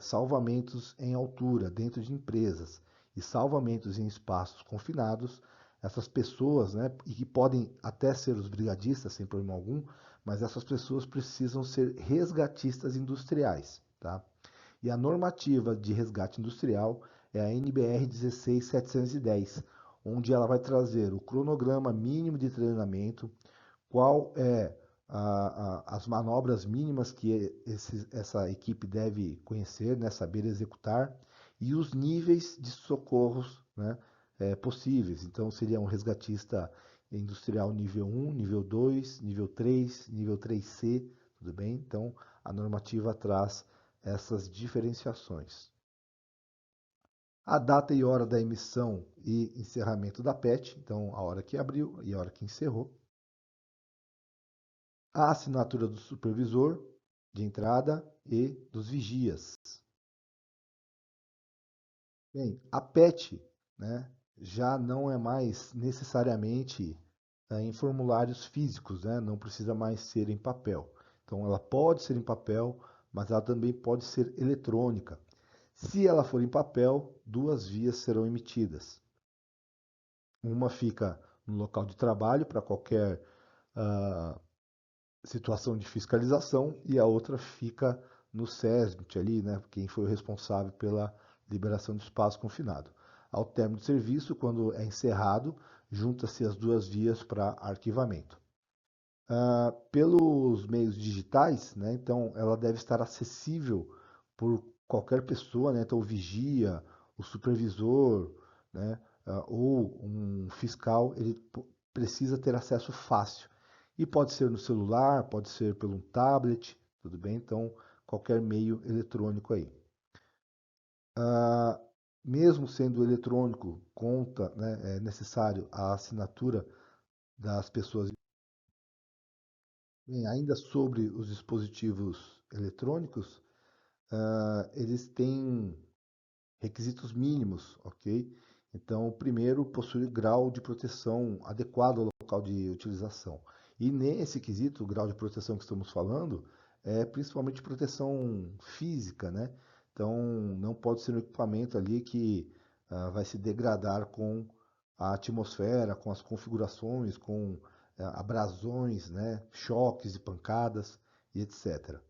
salvamentos em altura dentro de empresas e salvamentos em espaços confinados, essas pessoas, né, e que podem até ser os brigadistas sem problema algum, mas essas pessoas precisam ser resgatistas industriais, tá? E a normativa de resgate industrial é a NBR 16710, onde ela vai trazer o cronograma mínimo de treinamento, qual é as manobras mínimas que essa equipe deve conhecer, né, saber executar, e os níveis de socorros, né, possíveis. Então, seria um resgatista industrial nível 1, nível 2, nível 3, nível 3C, tudo bem? Então, a normativa traz essas diferenciações. A data e hora da emissão e encerramento da PET, então a hora que abriu e a hora que encerrou. A assinatura do supervisor de entrada e dos vigias. Bem, a PET, né, já não é mais necessariamente em formulários físicos, né, não precisa mais ser em papel. Então, ela pode ser em papel, mas ela também pode ser eletrônica. Se ela for em papel, duas vias serão emitidas. Uma fica no local de trabalho para qualquer uh, situação de fiscalização e a outra fica no SESMIT ali, né, quem foi o responsável pela liberação do espaço confinado. Ao término do serviço, quando é encerrado, junta-se as duas vias para arquivamento. Pelos meios digitais, né, então ela deve estar acessível por qualquer pessoa, né, então o vigia, o supervisor, né, ou um fiscal, ele precisa ter acesso fácil. E pode ser no celular, pode ser pelo tablet, tudo bem? Então, qualquer meio eletrônico aí. Mesmo sendo eletrônico, conta, né, é necessário a assinatura das pessoas. Bem, ainda sobre os dispositivos eletrônicos, eles têm requisitos mínimos, ok? Então, o primeiro possui grau de proteção adequado ao local de utilização. E nesse quesito, o grau de proteção que estamos falando é principalmente proteção física, né? Então, não pode ser um equipamento ali que vai se degradar com a atmosfera, com as configurações, com abrasões, né, choques e pancadas e etc.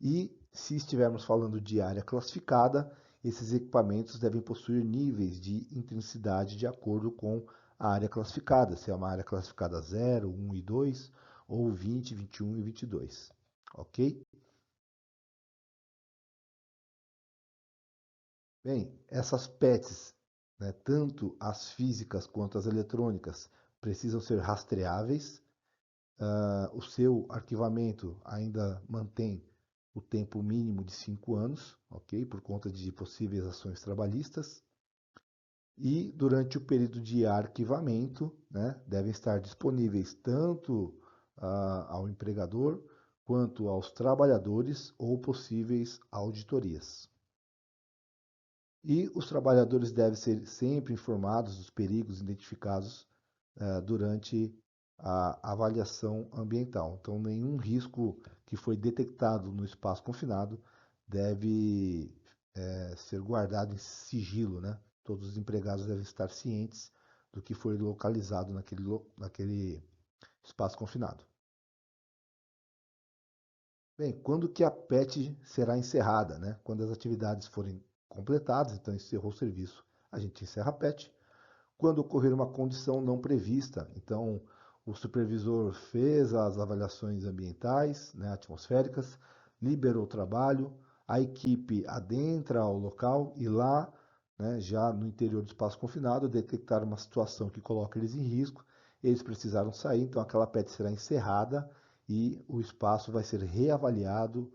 E se estivermos falando de área classificada, esses equipamentos devem possuir níveis de intensidade de acordo com a área classificada, se é uma área classificada 0, 1 e 2, ou 20, 21 e 22. Ok? Bem, essas PETs, né, tanto as físicas quanto as eletrônicas, precisam ser rastreáveis. O seu arquivamento ainda mantém o tempo mínimo de 5 anos, ok? Por conta de possíveis ações trabalhistas. E durante o período de arquivamento, né, devem estar disponíveis tanto ao empregador quanto aos trabalhadores ou possíveis auditorias. E os trabalhadores devem ser sempre informados dos perigos identificados durante a avaliação ambiental. Então, nenhum risco que foi detectado no espaço confinado deve ser guardado em sigilo, né? Todos os empregados devem estar cientes do que foi localizado naquele espaço confinado. Bem, quando que a PET será encerrada, né? Quando as atividades forem completadas, então encerrou o serviço, a gente encerra a PET. Quando ocorrer uma condição não prevista, então o supervisor fez as avaliações ambientais, né, atmosféricas, liberou o trabalho, a equipe adentra ao local e lá, né, já no interior do espaço confinado, detectaram uma situação que coloca eles em risco, eles precisaram sair, então aquela PET será encerrada e o espaço vai ser reavaliado,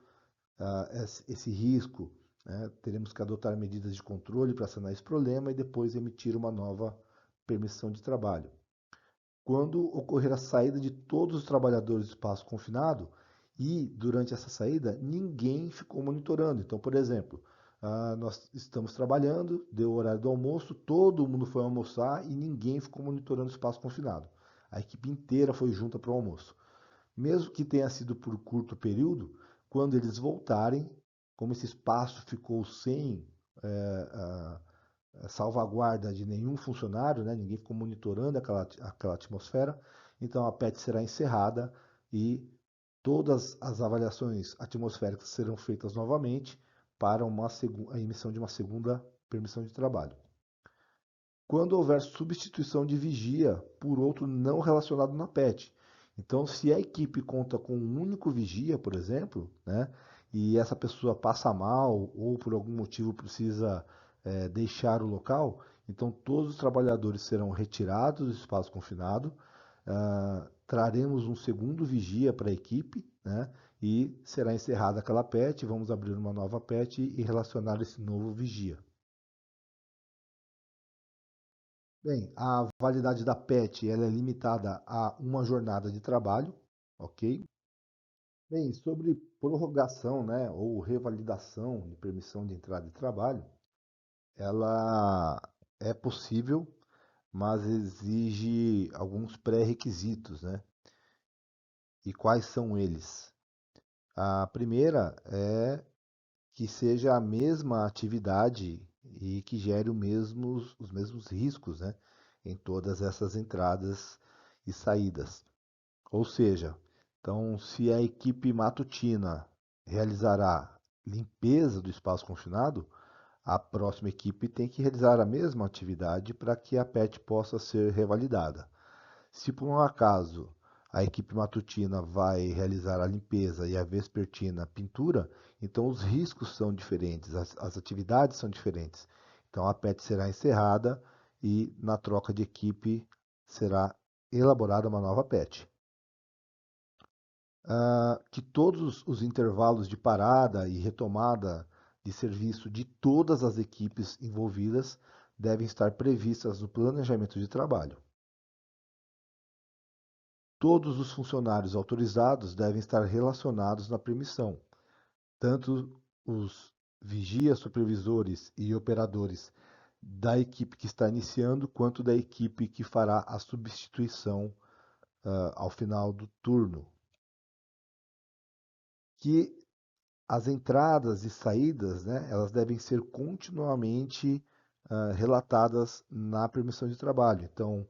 esse risco, né? Teremos que adotar medidas de controle para sanar esse problema e depois emitir uma nova permissão de trabalho. Quando ocorrer a saída de todos os trabalhadores do espaço confinado e durante essa saída ninguém ficou monitorando. Então, por exemplo, nós estamos trabalhando, deu o horário do almoço, todo mundo foi almoçar e ninguém ficou monitorando o espaço confinado. A equipe inteira foi junta para o almoço. Mesmo que tenha sido por curto período, quando eles voltarem, como esse espaço ficou sem a salvaguarda de nenhum funcionário, né? Ninguém ficou monitorando aquela atmosfera, então a PET será encerrada e todas as avaliações atmosféricas serão feitas novamente para a emissão de uma segunda permissão de trabalho. Quando houver substituição de vigia por outro não relacionado na PET. Então, se a equipe conta com um único vigia, por exemplo, né, e essa pessoa passa mal ou por algum motivo precisa deixar o local, então todos os trabalhadores serão retirados do espaço confinado, traremos um segundo vigia para a equipe, né, e será encerrada aquela PET, vamos abrir uma nova PET e relacionar esse novo vigia. Bem, a validade da PET ela é limitada a uma jornada de trabalho, ok? Bem, sobre prorrogação, né, ou revalidação de permissão de entrada de trabalho, ela é possível, mas exige alguns pré-requisitos, né? E quais são eles? A primeira é que seja a mesma atividade e que gere os mesmos riscos, né, em todas essas entradas e saídas. Ou seja, então, se a equipe matutina realizará limpeza do espaço confinado, a próxima equipe tem que realizar a mesma atividade para que a PET possa ser revalidada. Se por um acaso a equipe matutina vai realizar a limpeza e a vespertina a pintura, então os riscos são diferentes, as atividades são diferentes. Então a PET será encerrada e na troca de equipe será elaborada uma nova PET. Que todos os intervalos de parada e retomada de serviço de todas as equipes envolvidas devem estar previstas no planejamento de trabalho. Todos os funcionários autorizados devem estar relacionados na permissão, tanto os vigias, supervisores e operadores da equipe que está iniciando, quanto da equipe que fará a substituição ao final do turno. Que as entradas e saídas, né, elas devem ser continuamente relatadas na permissão de trabalho. Então,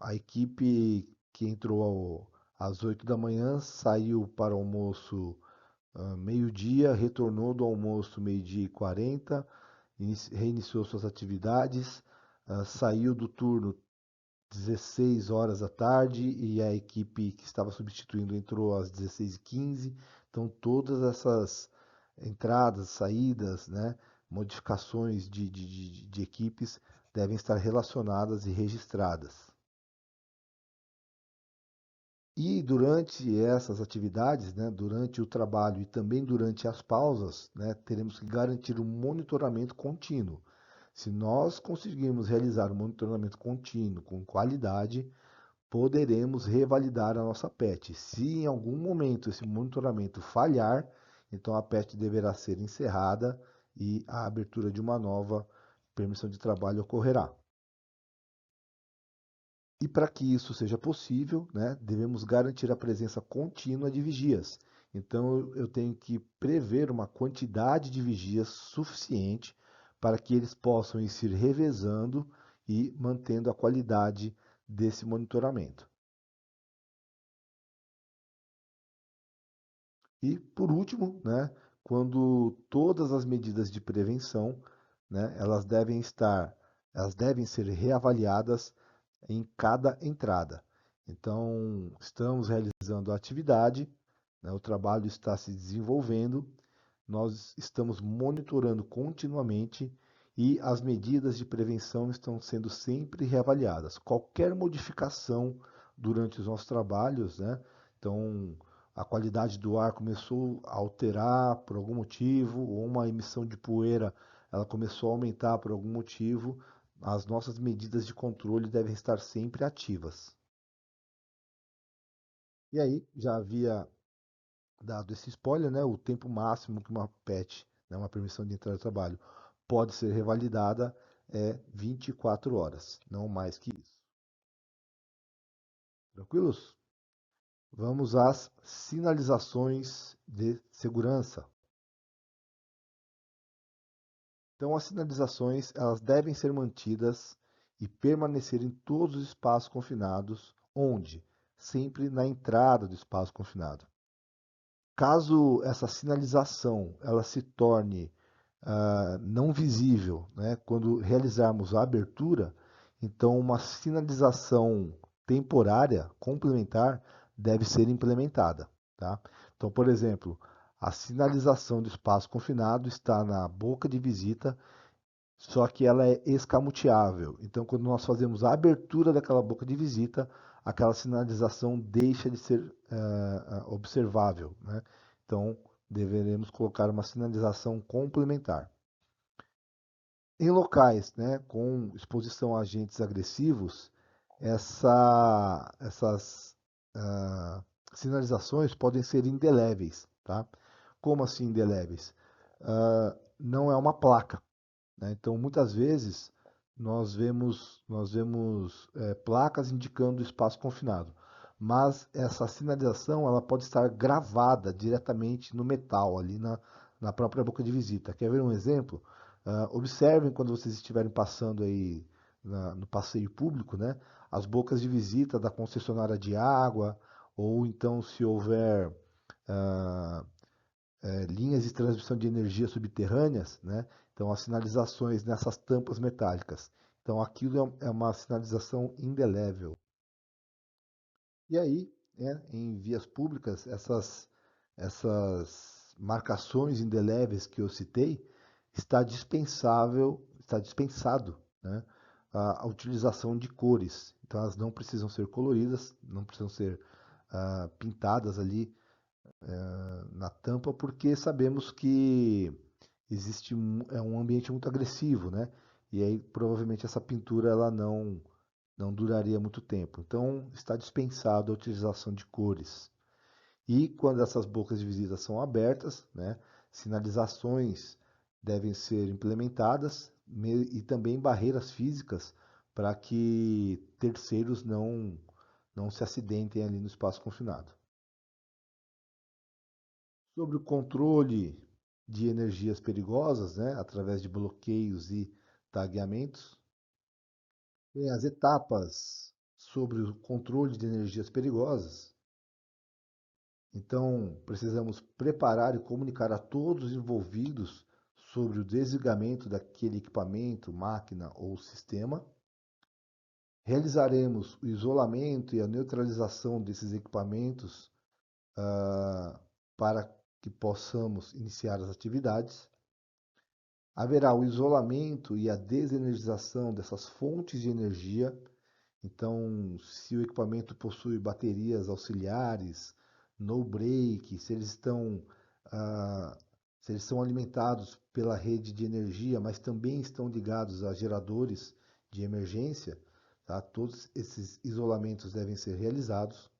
a equipe que entrou às 8 da manhã, saiu para o almoço meio-dia, retornou do almoço meio-dia e 40, reiniciou suas atividades, saiu do turno 16 horas da tarde e a equipe que estava substituindo entrou às 16h15. Então, todas essas entradas, saídas, né, modificações de equipes devem estar relacionadas e registradas. E durante essas atividades, né, durante o trabalho e também durante as pausas, né, teremos que garantir um monitoramento contínuo. Se nós conseguirmos realizar um monitoramento contínuo com qualidade, poderemos revalidar a nossa PET. Se em algum momento esse monitoramento falhar, então a PET deverá ser encerrada e a abertura de uma nova permissão de trabalho ocorrerá. E para que isso seja possível, né, devemos garantir a presença contínua de vigias. Então eu tenho que prever uma quantidade de vigias suficiente para que eles possam ir se revezando e mantendo a qualidade desse monitoramento. E por último, né, quando todas as medidas de prevenção, né, elas devem ser reavaliadas em cada entrada. Então, estamos realizando a atividade, né, o trabalho está se desenvolvendo, nós estamos monitorando continuamente e as medidas de prevenção estão sendo sempre reavaliadas. Qualquer modificação durante os nossos trabalhos, né? Então, a qualidade do ar começou a alterar por algum motivo, ou uma emissão de poeira, ela começou a aumentar por algum motivo, as nossas medidas de controle devem estar sempre ativas. E aí, já havia dado esse spoiler, né, o tempo máximo que uma PET, né, uma permissão de entrada de trabalho, pode ser revalidada é 24 horas, não mais que isso. Tranquilos? Vamos às sinalizações de segurança. Então, as sinalizações elas devem ser mantidas e permanecer em todos os espaços confinados, onde? Sempre na entrada do espaço confinado. Caso essa sinalização ela se torne não visível, né, quando realizarmos a abertura, então uma sinalização temporária complementar deve ser implementada. Tá? Então, por exemplo, a sinalização do espaço confinado está na boca de visita, só que ela é escamoteável. Então, quando nós fazemos a abertura daquela boca de visita, aquela sinalização deixa de ser observável. Né? Então, deveremos colocar uma sinalização complementar. Em locais, né, com exposição a agentes agressivos, essas ah, sinalizações podem ser indeléveis, tá? Como assim indeléveis? Não é uma placa, né? Então, muitas vezes nós vemos placas indicando o espaço confinado, mas essa sinalização ela pode estar gravada diretamente no metal ali na própria boca de visita. Quer ver um exemplo? Observem quando vocês estiverem passando aí no passeio público, né? As bocas de visita da concessionária de água, ou então se houver ah, linhas de transmissão de energia subterrâneas, né? Então, as sinalizações nessas tampas metálicas. Então, aquilo é uma sinalização indelével. E aí, né, em vias públicas, essas marcações indeléveis que eu citei, está dispensado, né, a utilização de cores. Então, elas não precisam ser coloridas, não precisam ser pintadas ali na tampa, porque sabemos que é um ambiente muito agressivo, né? E aí provavelmente essa pintura ela não duraria muito tempo. Então está dispensado a utilização de cores. E quando essas bocas de visita são abertas, né, sinalizações devem ser implementadas e também barreiras físicas para que terceiros não se acidentem ali no espaço confinado. Sobre o controle de energias perigosas, né, através de bloqueios e tagueamentos, tem as etapas sobre o controle de energias perigosas. Então, precisamos preparar e comunicar a todos os envolvidos sobre o desligamento daquele equipamento, máquina ou sistema. Realizaremos o isolamento e a neutralização desses equipamentos para que possamos iniciar as atividades. Haverá o isolamento e a desenergização dessas fontes de energia. Então, se o equipamento possui baterias auxiliares, no break, se eles são alimentados pela rede de energia, mas também estão ligados a geradores de emergência, tá? Todos esses isolamentos devem ser realizados.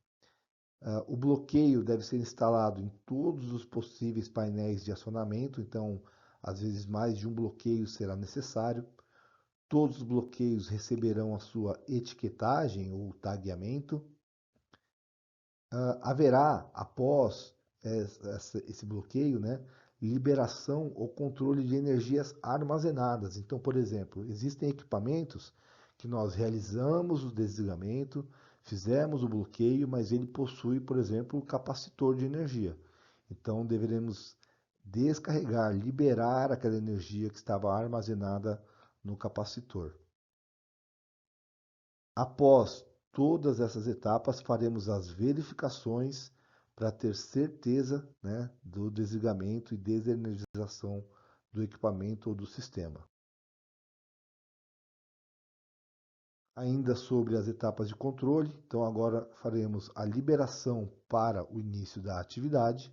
O bloqueio deve ser instalado em todos os possíveis painéis de acionamento, então, às vezes, mais de um bloqueio será necessário. Todos os bloqueios receberão a sua etiquetagem ou tagueamento. Haverá, após esse bloqueio, né, liberação ou controle de energias armazenadas. Então, por exemplo, existem equipamentos que nós realizamos o desligamento, fizemos o bloqueio, mas ele possui, por exemplo, o capacitor de energia. Então, deveremos descarregar, liberar aquela energia que estava armazenada no capacitor. Após todas essas etapas, faremos as verificações para ter certeza, né, do desligamento e desenergização do equipamento ou do sistema. Ainda sobre as etapas de controle, então agora faremos a liberação para o início da atividade.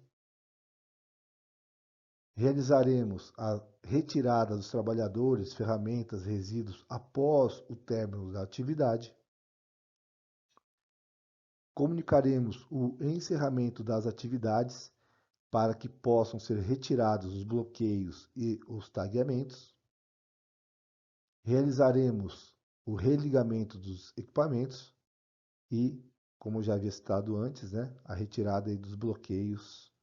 Realizaremos a retirada dos trabalhadores, ferramentas, resíduos após o término da atividade. Comunicaremos o encerramento das atividades para que possam ser retirados os bloqueios e os tagueamentos. Realizaremos o religamento dos equipamentos e, como já havia citado antes, né, a retirada dos bloqueios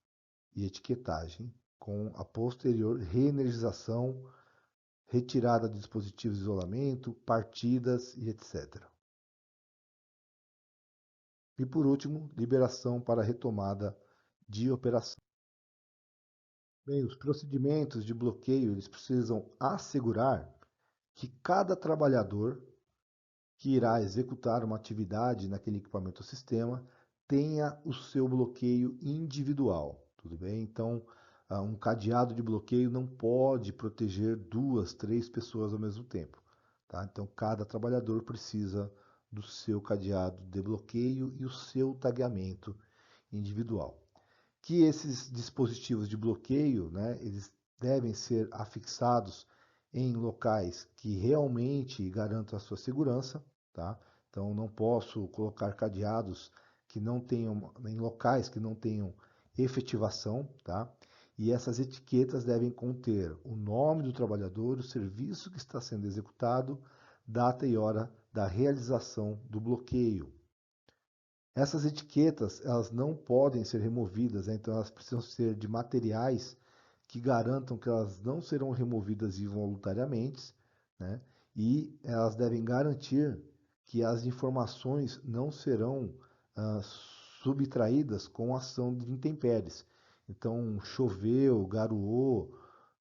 e etiquetagem, com a posterior reenergização, retirada de dispositivos de isolamento, partidas e etc. E por último, liberação para retomada de operação. Bem, os procedimentos de bloqueio eles precisam assegurar que cada trabalhador que irá executar uma atividade naquele equipamento ou sistema tenha o seu bloqueio individual, tudo bem? Então, um cadeado de bloqueio não pode proteger duas, três pessoas ao mesmo tempo, tá? Então, cada trabalhador precisa do seu cadeado de bloqueio e o seu tagueamento individual. Que esses dispositivos de bloqueio, né, eles devem ser afixados em locais que realmente garantam a sua segurança, tá? Então não posso colocar cadeados que não tenham em locais que não tenham efetivação, tá? E essas etiquetas devem conter o nome do trabalhador, o serviço que está sendo executado, data e hora da realização do bloqueio. Essas etiquetas, elas não podem ser removidas, né? Então elas precisam ser de materiais que garantam que elas não serão removidas involuntariamente, né? E elas devem garantir que as informações não serão ah, subtraídas com ação de intempéries. Então, choveu, garoou,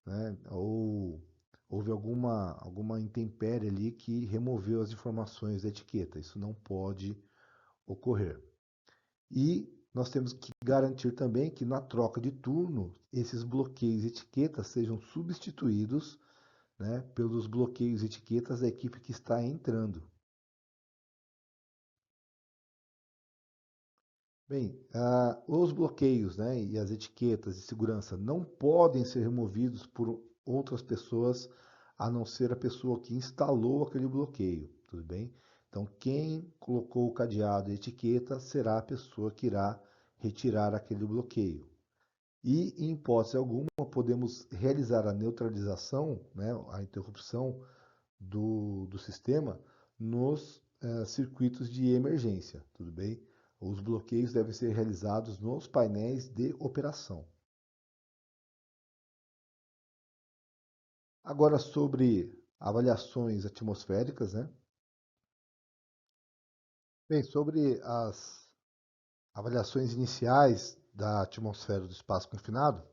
né? Ou houve alguma intempérie ali que removeu as informações da etiqueta. Isso não pode ocorrer. E nós temos que garantir também que na troca de turno, esses bloqueios e etiquetas sejam substituídos, né, pelos bloqueios e etiquetas da equipe que está entrando. Bem, os bloqueios, né, e as etiquetas de segurança não podem ser removidos por outras pessoas a não ser a pessoa que instalou aquele bloqueio, tudo bem? Então, quem colocou o cadeado e etiqueta será a pessoa que irá retirar aquele bloqueio. E, em hipótese alguma, podemos realizar a neutralização, né, a interrupção do sistema nos circuitos de emergência, tudo bem? Os bloqueios devem ser realizados nos painéis de operação. Agora, sobre avaliações atmosféricas, né? Bem, sobre as avaliações iniciais da atmosfera do espaço confinado,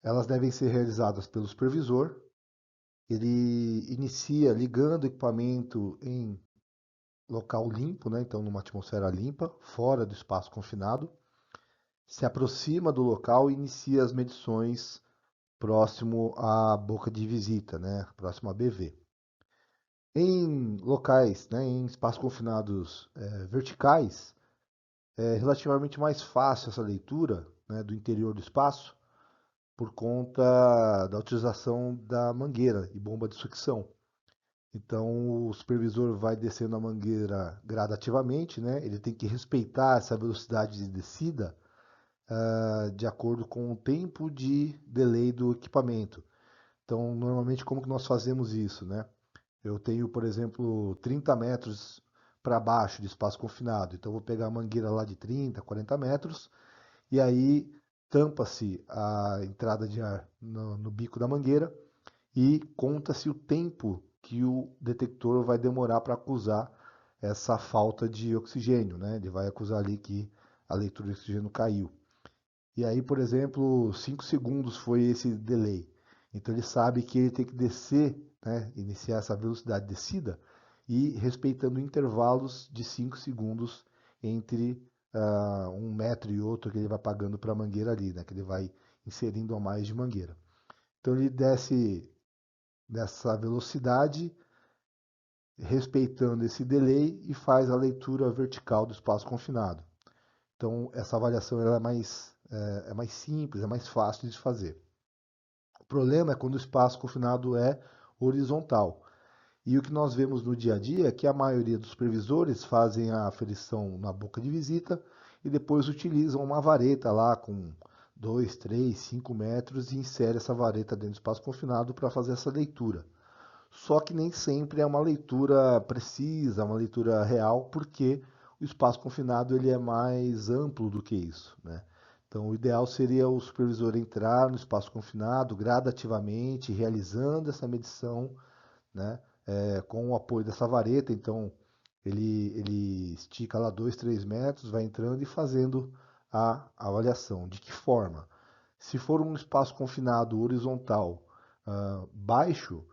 elas devem ser realizadas pelo supervisor. Ele inicia ligando o equipamento em local limpo, né? Então numa atmosfera limpa, fora do espaço confinado, se aproxima do local e inicia as medições próximo à boca de visita, né? Próximo à BV. Em locais, né, em espaços confinados verticais, é relativamente mais fácil essa leitura, né, do interior do espaço por conta da utilização da mangueira e bomba de sucção. Então, o supervisor vai descendo a mangueira gradativamente, né? Ele tem que respeitar essa velocidade de descida, de acordo com o tempo de delay do equipamento. Então, normalmente, como que nós fazemos isso, né? Eu tenho, por exemplo, 30 metros para baixo de espaço confinado. Então, eu vou pegar a mangueira lá de 30, 40 metros e aí tampa-se a entrada de ar no bico da mangueira e conta-se o tempo que o detector vai demorar para acusar essa falta de oxigênio, né? Ele vai acusar ali que a leitura de oxigênio caiu. E aí, por exemplo, 5 segundos foi esse delay. Então ele sabe que ele tem que descer, né? Iniciar essa velocidade de descida e respeitando intervalos de 5 segundos entre um metro e outro que ele vai pagando para a mangueira ali, né? Que ele vai inserindo a mais de mangueira. Então ele desce nessa velocidade, respeitando esse delay e faz a leitura vertical do espaço confinado. Então, essa avaliação ela é mais simples, é mais fácil de fazer. O problema é quando o espaço confinado é horizontal. E o que nós vemos no dia a dia é que a maioria dos supervisores fazem a aferição na boca de visita e depois utilizam uma vareta lá com 2, 3, 5 metros e insere essa vareta dentro do espaço confinado para fazer essa leitura. Só que nem sempre é uma leitura precisa, uma leitura real, porque o espaço confinado ele é mais amplo do que isso, né? Então, o ideal seria o supervisor entrar no espaço confinado gradativamente, realizando essa medição, né, com o apoio dessa vareta. Então, ele estica lá 2, 3 metros, vai entrando e fazendo a avaliação. De que forma? Se for um espaço confinado horizontal baixo,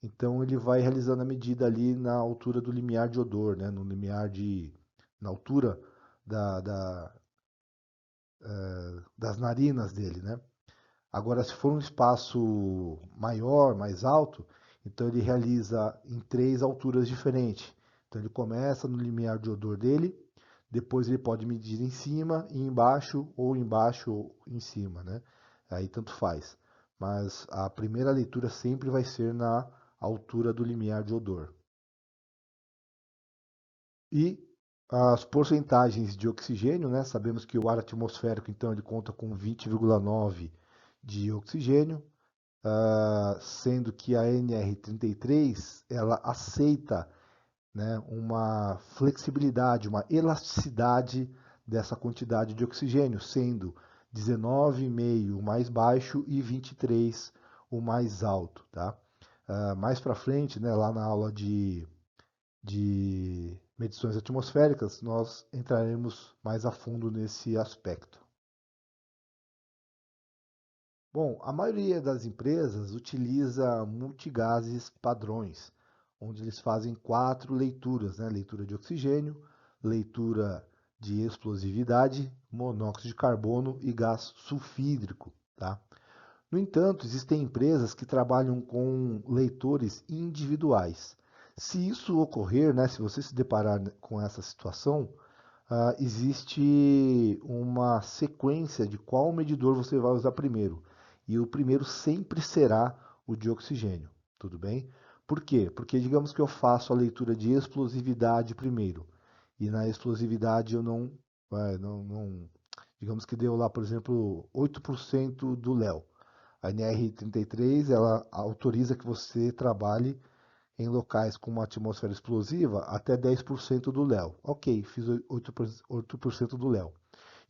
então ele vai realizando a medida ali na altura do limiar de odor, né? No limiar de, na altura da, da, das narinas dele, né? Agora, se for um espaço maior, mais alto, então ele realiza em três alturas diferentes. Então ele começa no limiar de odor dele, depois ele pode medir em cima e embaixo ou em cima, né? Aí tanto faz. Mas a primeira leitura sempre vai ser na altura do limiar de odor. E as porcentagens de oxigênio, né? Sabemos que o ar atmosférico, então, ele conta com 20,9 de oxigênio, sendo que a NR33 ela aceita, né, uma flexibilidade, uma elasticidade dessa quantidade de oxigênio, sendo 19,5 o mais baixo e 23 o mais alto, tá? Mais para frente, né, lá na aula de medições atmosféricas, nós entraremos mais a fundo nesse aspecto. Bom, a maioria das empresas utiliza multigases padrões, onde eles fazem quatro leituras, né? Leitura de oxigênio, leitura de explosividade, monóxido de carbono e gás sulfídrico, tá? No entanto, existem empresas que trabalham com leitores individuais. Se isso ocorrer, né, se você se deparar com essa situação, existe uma sequência de qual medidor você vai usar primeiro. E o primeiro sempre será o de oxigênio, tudo bem? Por quê? Porque digamos que eu faço a leitura de explosividade primeiro. E na explosividade eu digamos que deu lá, por exemplo, 8% do Léo. A NR33 ela autoriza que você trabalhe em locais com uma atmosfera explosiva até 10% do Léo. Ok, fiz 8% do Léo.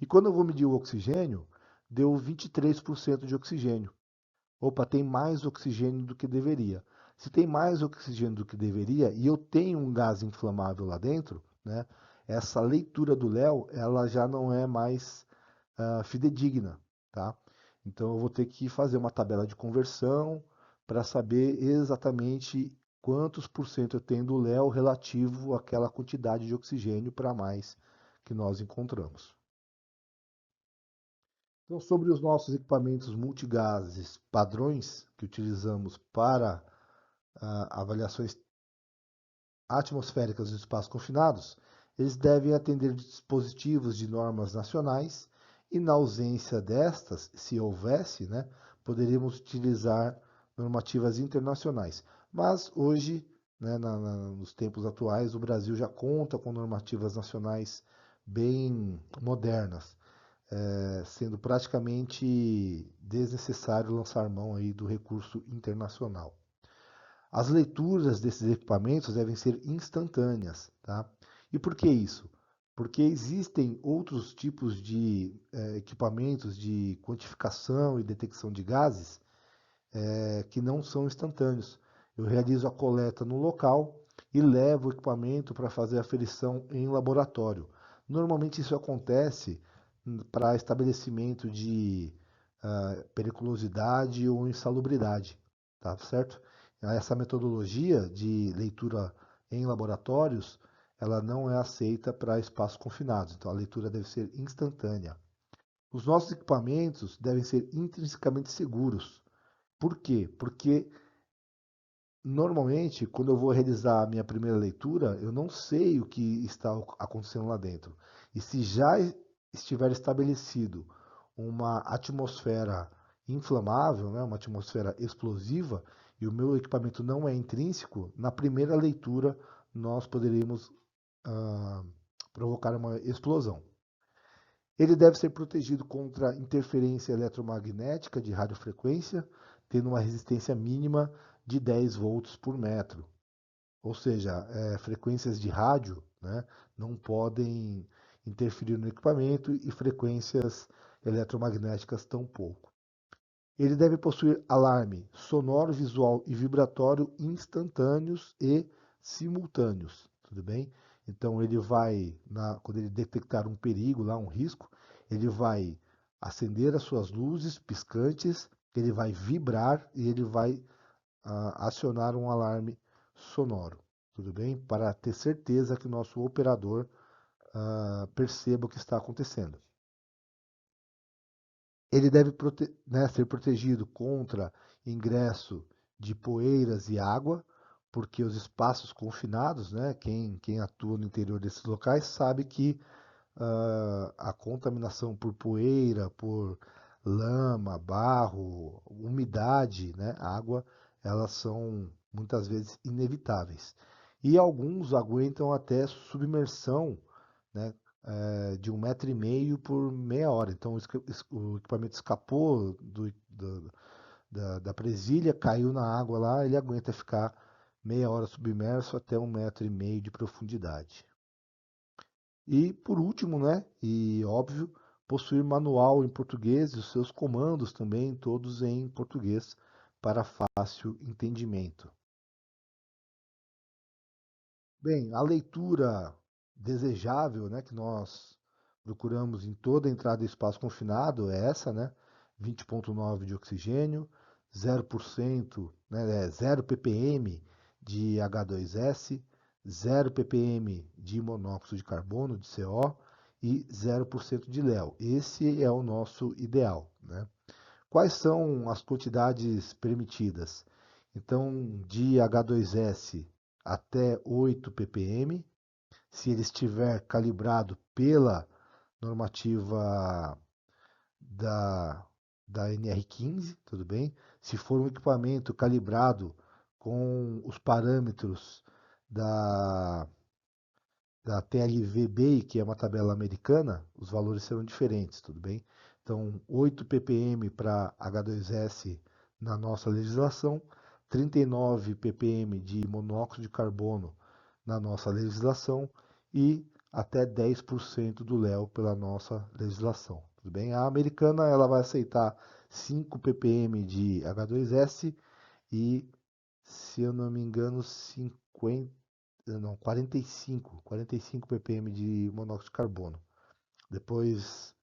E quando eu vou medir o oxigênio, deu 23% de oxigênio. Opa, tem mais oxigênio do que deveria. Se tem mais oxigênio do que deveria e eu tenho um gás inflamável lá dentro, né, essa leitura do Léo, ela já não é mais fidedigna, tá? Então eu vou ter que fazer uma tabela de conversão para saber exatamente quantos por cento eu tenho do Léo relativo àquela quantidade de oxigênio para mais que nós encontramos. Então, sobre os nossos equipamentos multigases padrões que utilizamos para avaliações atmosféricas dos espaços confinados, eles devem atender dispositivos de normas nacionais e, na ausência destas, se houvesse, né, poderíamos utilizar normativas internacionais. Mas hoje, né, nos tempos atuais, o Brasil já conta com normativas nacionais bem modernas, sendo praticamente desnecessário lançar mão aí do recurso internacional. As leituras desses equipamentos devem ser instantâneas, tá? E por que isso? Porque existem outros tipos de equipamentos de quantificação e detecção de gases que não são instantâneos. Eu realizo a coleta no local e levo o equipamento para fazer a aferição em laboratório. Normalmente isso acontece para estabelecimento de periculosidade ou insalubridade, tá certo? Essa metodologia de leitura em laboratórios, ela não é aceita para espaços confinados, então a leitura deve ser instantânea. Os nossos equipamentos devem ser intrinsecamente seguros. Por quê? Porque normalmente, quando eu vou realizar a minha primeira leitura, eu não sei o que está acontecendo lá dentro. E se já estiver estabelecido uma atmosfera inflamável, né, uma atmosfera explosiva, e o meu equipamento não é intrínseco, na primeira leitura nós poderíamos ah, provocar uma explosão. Ele deve ser protegido contra interferência eletromagnética de radiofrequência, tendo uma resistência mínima de 10 volts por metro. Ou seja, frequências de rádio, né, não podem interferir no equipamento e frequências eletromagnéticas tampouco. Ele deve possuir alarme sonoro, visual e vibratório instantâneos e simultâneos, tudo bem? Então ele vai, quando ele detectar um perigo, lá um risco, ele vai acender as suas luzes piscantes, ele vai vibrar e ele vai acionar um alarme sonoro, tudo bem? Para ter certeza que o nosso operador perceba o que está acontecendo. Ele deve né, ser protegido contra ingresso de poeiras e água, porque os espaços confinados, né, quem atua no interior desses locais sabe que a contaminação por poeira, por lama, barro, umidade, né, água, elas são muitas vezes inevitáveis. E alguns aguentam até submersão, né, de 1,5 m por meia hora. Então o equipamento escapou da presilha, caiu na água lá, ele aguenta ficar meia hora submerso até 1,5 m de profundidade. E por último, né, e óbvio, possuir manual em português e os seus comandos também, todos em português, para fácil entendimento. Bem, a leitura desejável, né, que nós procuramos em toda entrada em espaço confinado é essa, né? 20,9 de oxigênio, 0%, né, 0 ppm de H2S, 0 ppm de monóxido de carbono, de CO, e 0% de Léo. Esse é o nosso ideal, né? Quais são as quantidades permitidas? Então, de H2S até 8 ppm, se ele estiver calibrado pela normativa da, da NR15, tudo bem? Se for um equipamento calibrado com os parâmetros da, da TLV-BI, que é uma tabela americana, os valores serão diferentes, tudo bem? Então, 8 ppm para H2S na nossa legislação, 39 ppm de monóxido de carbono na nossa legislação e até 10% do Léo pela nossa legislação, tudo bem? A americana ela vai aceitar 5 ppm de H2S e, se eu não me engano, 50 não, 45 ppm de monóxido de carbono. Depois,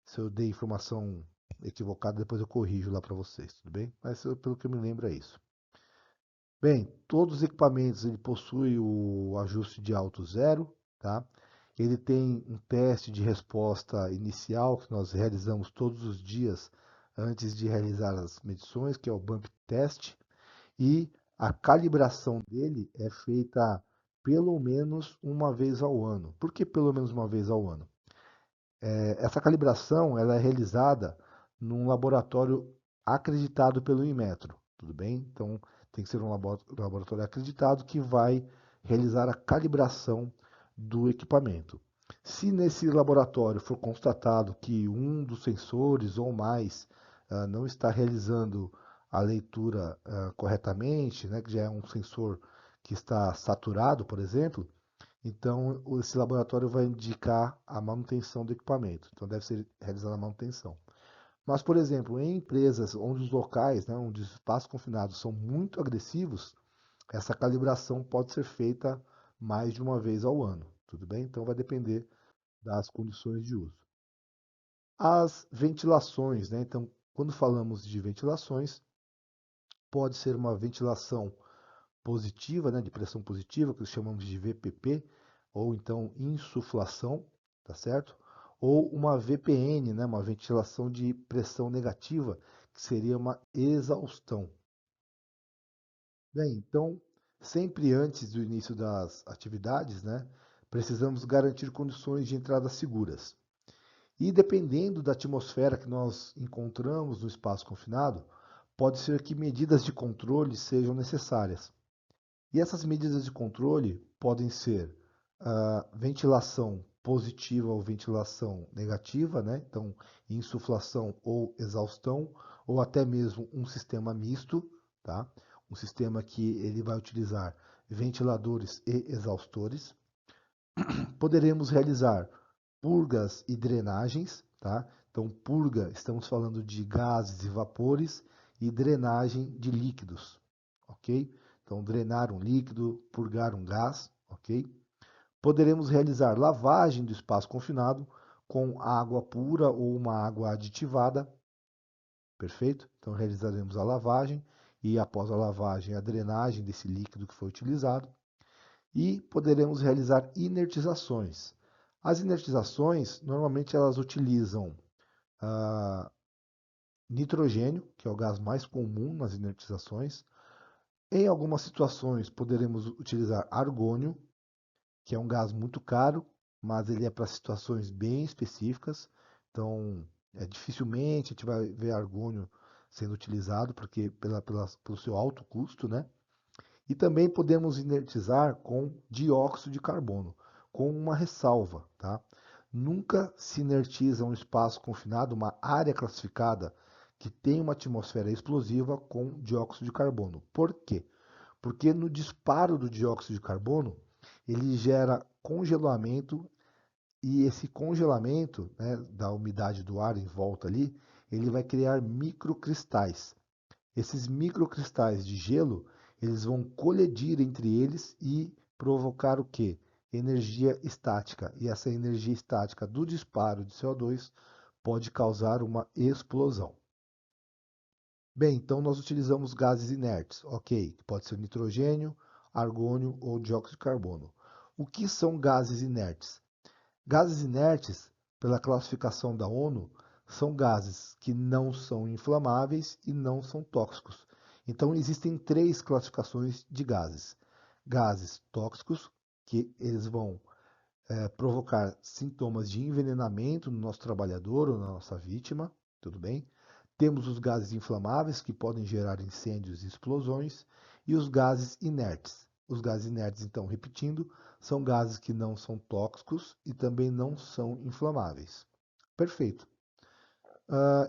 se eu dei informação equivocada, depois eu corrijo lá para vocês, tudo bem? Mas pelo que eu me lembro é isso. Bem, todos os equipamentos ele possui o ajuste de alto zero, tá? Ele tem um teste de resposta inicial que nós realizamos todos os dias antes de realizar as medições, que é o bump test, e a calibração dele é feita pelo menos uma vez ao ano. Por que pelo menos uma vez ao ano? Essa calibração ela é realizada num laboratório acreditado pelo Inmetro, tudo bem? Então tem que ser um laboratório acreditado que vai realizar a calibração do equipamento. Se nesse laboratório for constatado que um dos sensores ou mais não está realizando a leitura corretamente, né, que já é um sensor que está saturado, por exemplo, então, esse laboratório vai indicar a manutenção do equipamento. Então, deve ser realizada a manutenção. Mas, por exemplo, em empresas onde os locais, né, onde os espaços confinados são muito agressivos, essa calibração pode ser feita mais de uma vez ao ano. Tudo bem? Então, vai depender das condições de uso. As ventilações, né? Então, quando falamos de ventilações, pode ser uma ventilação positiva, né, de pressão positiva, que chamamos de VPP, ou então insuflação, tá certo? Ou uma VPN, né, uma ventilação de pressão negativa, que seria uma exaustão. Bem, então, sempre antes do início das atividades, né, precisamos garantir condições de entrada seguras. E dependendo da atmosfera que nós encontramos no espaço confinado, pode ser que medidas de controle sejam necessárias. E essas medidas de controle podem ser ventilação positiva ou ventilação negativa, né? Então, insuflação ou exaustão, ou até mesmo um sistema misto, tá? Um sistema que ele vai utilizar ventiladores e exaustores. Poderemos realizar purgas e drenagens, tá? Então, purga, estamos falando de gases e vapores, e drenagem de líquidos, ok? Então, drenar um líquido, purgar um gás, ok? Poderemos realizar lavagem do espaço confinado com água pura ou uma água aditivada, perfeito? Então, realizaremos a lavagem e, após a lavagem, a drenagem desse líquido que foi utilizado. E poderemos realizar inertizações. As inertizações, normalmente elas utilizam nitrogênio, que é o gás mais comum nas inertizações. Em algumas situações, poderemos utilizar argônio, que é um gás muito caro, mas ele é para situações bem específicas. Então, dificilmente a gente vai ver argônio sendo utilizado, porque pelo seu alto custo, né? E também podemos inertizar com dióxido de carbono, com uma ressalva, tá? Nunca se inertiza um espaço confinado, uma área classificada que tem uma atmosfera explosiva com dióxido de carbono. Por quê? Porque no disparo do dióxido de carbono, ele gera congelamento e esse congelamento, né, da umidade do ar em volta ali, ele vai criar microcristais. Esses microcristais de gelo, eles vão colidir entre eles e provocar o quê? Energia estática. E essa energia estática do disparo de CO2 pode causar uma explosão. Bem, então nós utilizamos gases inertes, ok? Pode ser nitrogênio, argônio ou dióxido de carbono. O que são gases inertes? Gases inertes, pela classificação da ONU, são gases que não são inflamáveis e não são tóxicos. Então existem três classificações de gases. Gases tóxicos, que eles vão provocar sintomas de envenenamento no nosso trabalhador ou na nossa vítima, tudo bem? Temos os gases inflamáveis, que podem gerar incêndios e explosões, e os gases inertes. Os gases inertes, então, repetindo, são gases que não são tóxicos e também não são inflamáveis. Perfeito.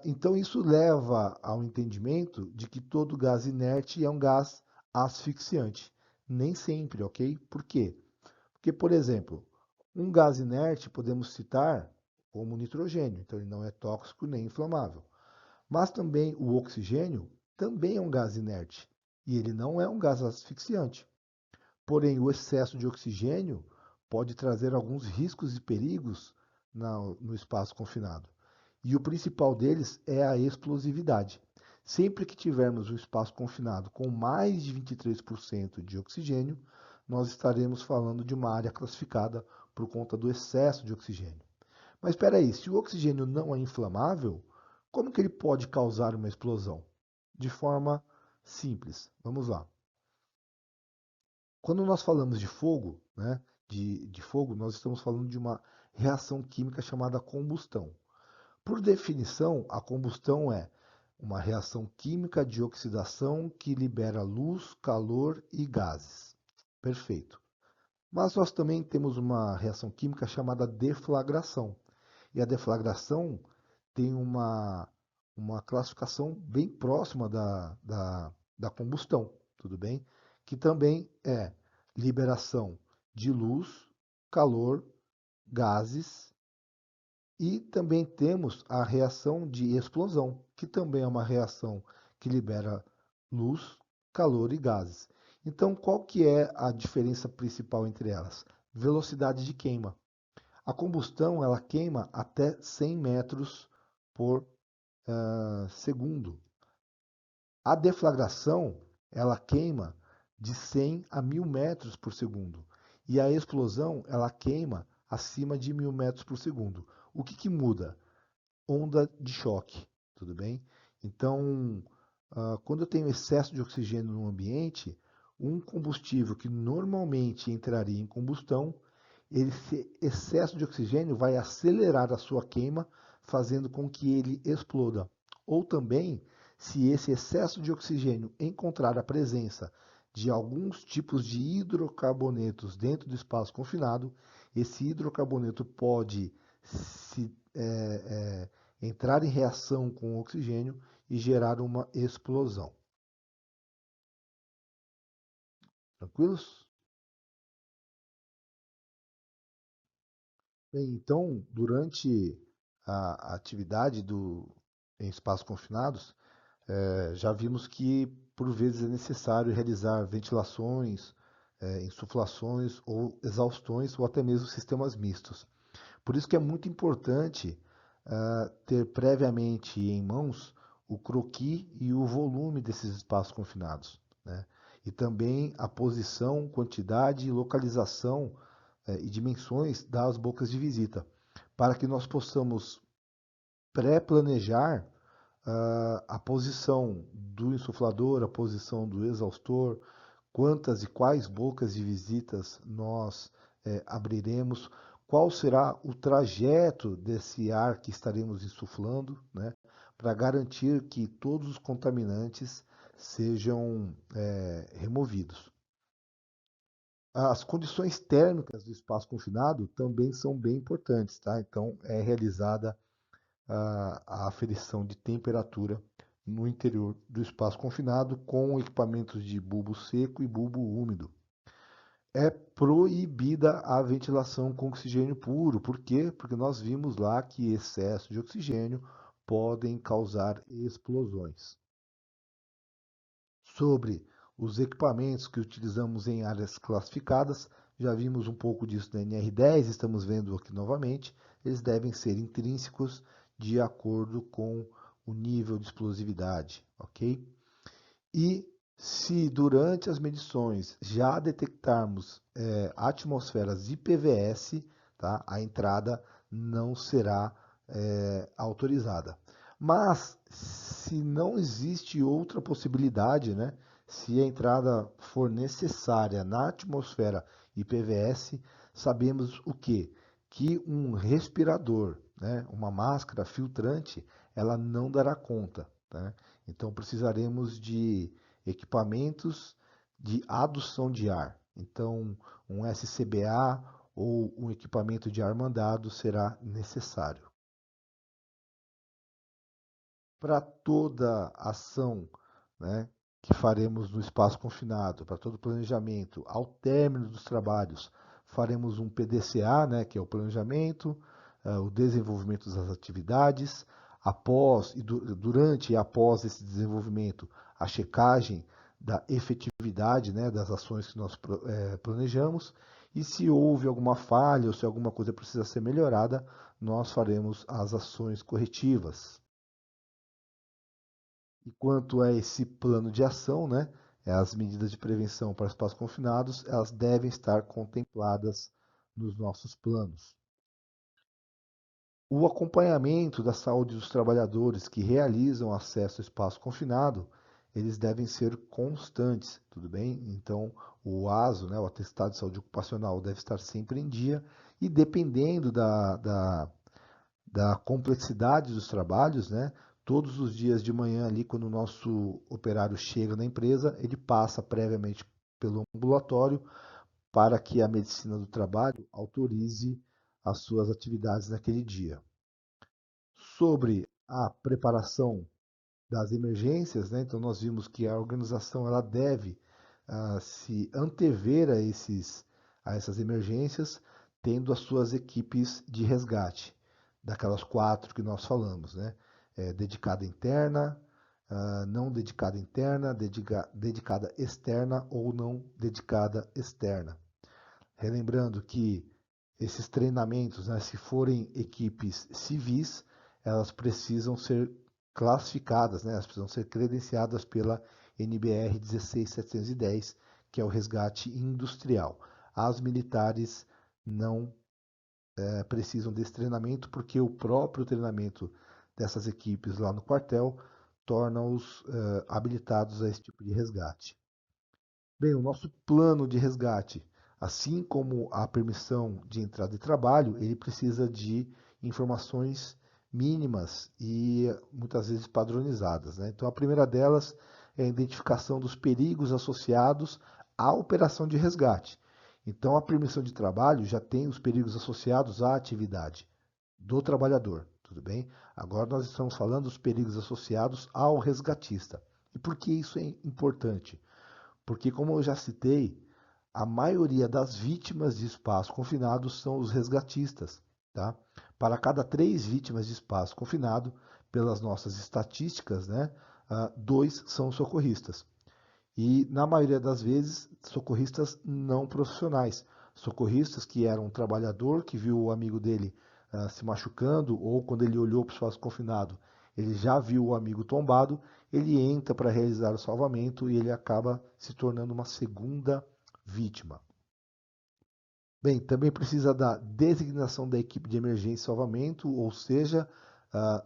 Então, isso leva ao entendimento de que todo gás inerte é um gás asfixiante. Nem sempre, ok? Por quê? Porque, por exemplo, um gás inerte podemos citar como nitrogênio, então ele não é tóxico nem inflamável. Mas também o oxigênio também é um gás inerte e ele não é um gás asfixiante. Porém, o excesso de oxigênio pode trazer alguns riscos e perigos no espaço confinado. E o principal deles é a explosividade. Sempre que tivermos um espaço confinado com mais de 23% de oxigênio, nós estaremos falando de uma área classificada por conta do excesso de oxigênio. Mas espera aí, se o oxigênio não é inflamável, como que ele pode causar uma explosão? De forma simples. Vamos lá. Quando nós falamos de fogo, né, de fogo, nós estamos falando de uma reação química chamada combustão. Por definição, a combustão é uma reação química de oxidação que libera luz, calor e gases. Perfeito. Mas nós também temos uma reação química chamada deflagração. E a deflagração tem uma classificação bem próxima da combustão, tudo bem? Que também é liberação de luz, calor, gases e também temos a reação de explosão, que também é uma reação que libera luz, calor e gases. Então, qual que é a diferença principal entre elas? Velocidade de queima. A combustão ela queima até 100 metros por segundo. A deflagração ela queima de 100 a 1000 metros por segundo. E a explosão ela queima acima de 1000 metros por segundo. O que muda? Onda de choque, tudo bem? Então, quando eu tenho excesso de oxigênio no ambiente, um combustível que normalmente entraria em combustão, esse excesso de oxigênio vai acelerar a sua queima, fazendo com que ele exploda. Ou também, se esse excesso de oxigênio encontrar a presença de alguns tipos de hidrocarbonetos dentro do espaço confinado, esse hidrocarboneto pode entrar em reação com o oxigênio e gerar uma explosão. Tranquilos? Bem, então, durante a atividade em espaços confinados, já vimos que por vezes é necessário realizar ventilações, insuflações ou exaustões ou até mesmo sistemas mistos. Por isso que é muito importante ter previamente em mãos o croquis e o volume desses espaços confinados, né? E também a posição, quantidade, localização e dimensões das bocas de visita, para que nós possamos pré-planejar a posição do insuflador, a posição do exaustor, quantas e quais bocas de visitas nós abriremos, qual será o trajeto desse ar que estaremos insuflando, né, para garantir que todos os contaminantes sejam removidos. As condições térmicas do espaço confinado também são bem importantes, tá? Então é realizada a aferição de temperatura no interior do espaço confinado com equipamentos de bulbo seco e bulbo úmido. É proibida a ventilação com oxigênio puro. Por quê? Porque nós vimos lá que excesso de oxigênio podem causar explosões. Sobre os equipamentos que utilizamos em áreas classificadas, já vimos um pouco disso na NR10, estamos vendo aqui novamente. Eles devem ser intrínsecos de acordo com o nível de explosividade, ok? E se durante as medições já detectarmos atmosferas IPVS, tá, a entrada não será autorizada. Mas se não existe outra possibilidade, né, se a entrada for necessária na atmosfera IPVS, sabemos o quê? Que um respirador, né, uma máscara filtrante, ela não dará conta, né? Então precisaremos de equipamentos de adução de ar. Então, um SCBA ou um equipamento de ar mandado será necessário. Para toda ação, né, que faremos no espaço confinado, para todo planejamento, ao término dos trabalhos, faremos um PDCA, né, que é o planejamento, o desenvolvimento das atividades, após e durante e após esse desenvolvimento, a checagem da efetividade, né, das ações que nós planejamos, e se houve alguma falha ou se alguma coisa precisa ser melhorada, nós faremos as ações corretivas. E quanto a esse plano de ação, né, as medidas de prevenção para espaços confinados, elas devem estar contempladas nos nossos planos. O acompanhamento da saúde dos trabalhadores que realizam acesso ao espaço confinado, eles devem ser constantes, tudo bem? Então, o ASO, né, o Atestado de Saúde Ocupacional, deve estar sempre em dia e dependendo da complexidade dos trabalhos, né, todos os dias de manhã ali, quando o nosso operário chega na empresa, ele passa previamente pelo ambulatório para que a medicina do trabalho autorize as suas atividades naquele dia. Sobre a preparação das emergências, né? Então nós vimos que a organização ela deve se antever a essas emergências, tendo as suas equipes de resgate, daquelas 4 que nós falamos, né? Dedicada interna, não dedicada interna, dedicada externa ou não dedicada externa. Relembrando que esses treinamentos, né, se forem equipes civis, elas precisam ser classificadas, né, elas precisam ser credenciadas pela NBR 16710, que é o resgate industrial. As militares não precisam desse treinamento, porque o próprio treinamento dessas equipes lá no quartel torna-os habilitados a esse tipo de resgate. Bem, o nosso plano de resgate, assim como a permissão de entrada e trabalho, ele precisa de informações mínimas e muitas vezes padronizadas, né? Então, a primeira delas é a identificação dos perigos associados à operação de resgate. Então, a permissão de trabalho já tem os perigos associados à atividade do trabalhador, tudo bem? Agora nós estamos falando dos perigos associados ao resgatista. E por que isso é importante? Porque, como eu já citei, a maioria das vítimas de espaço confinado são os resgatistas. Tá? Para cada 3 vítimas de espaço confinado, pelas nossas estatísticas, né, 2 são socorristas. E, na maioria das vezes, socorristas não profissionais. Socorristas que eram um trabalhador que viu o amigo dele se machucando, ou quando ele olhou para o espaço confinado, ele já viu o amigo tombado, ele entra para realizar o salvamento e ele acaba se tornando uma segunda vítima. Bem, também precisa da designação da equipe de emergência e salvamento, ou seja,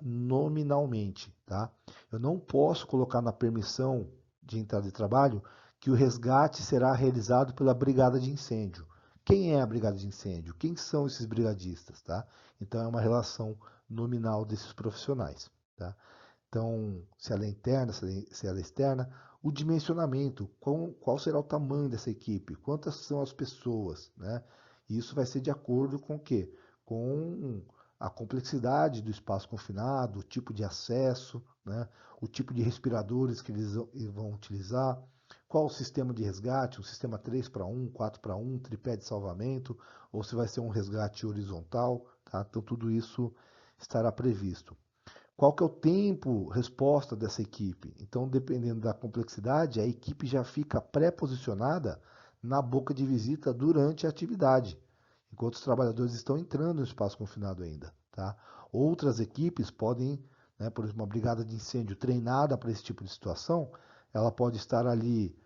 nominalmente. Tá? Eu não posso colocar na permissão de entrada de trabalho que o resgate será realizado pela brigada de incêndio. Quem é a brigada de incêndio? Quem são esses brigadistas? Tá? Então é uma relação nominal desses profissionais. Tá? Então, se ela é interna, se ela é externa, o dimensionamento, qual será o tamanho dessa equipe, quantas são as pessoas, né? Isso vai ser de acordo com o quê? Com a complexidade do espaço confinado, o tipo de acesso, né? O tipo de respiradores que eles vão utilizar, qual o sistema de resgate, um sistema 3-1, 4-1, tripé de salvamento, ou se vai ser um resgate horizontal, tá? Então tudo isso estará previsto. Qual que é o tempo resposta dessa equipe? Então, dependendo da complexidade, a equipe já fica pré-posicionada na boca de visita durante a atividade, enquanto os trabalhadores estão entrando no espaço confinado ainda. Tá? Outras equipes podem, né, por exemplo, uma brigada de incêndio treinada para esse tipo de situação, ela pode estar ali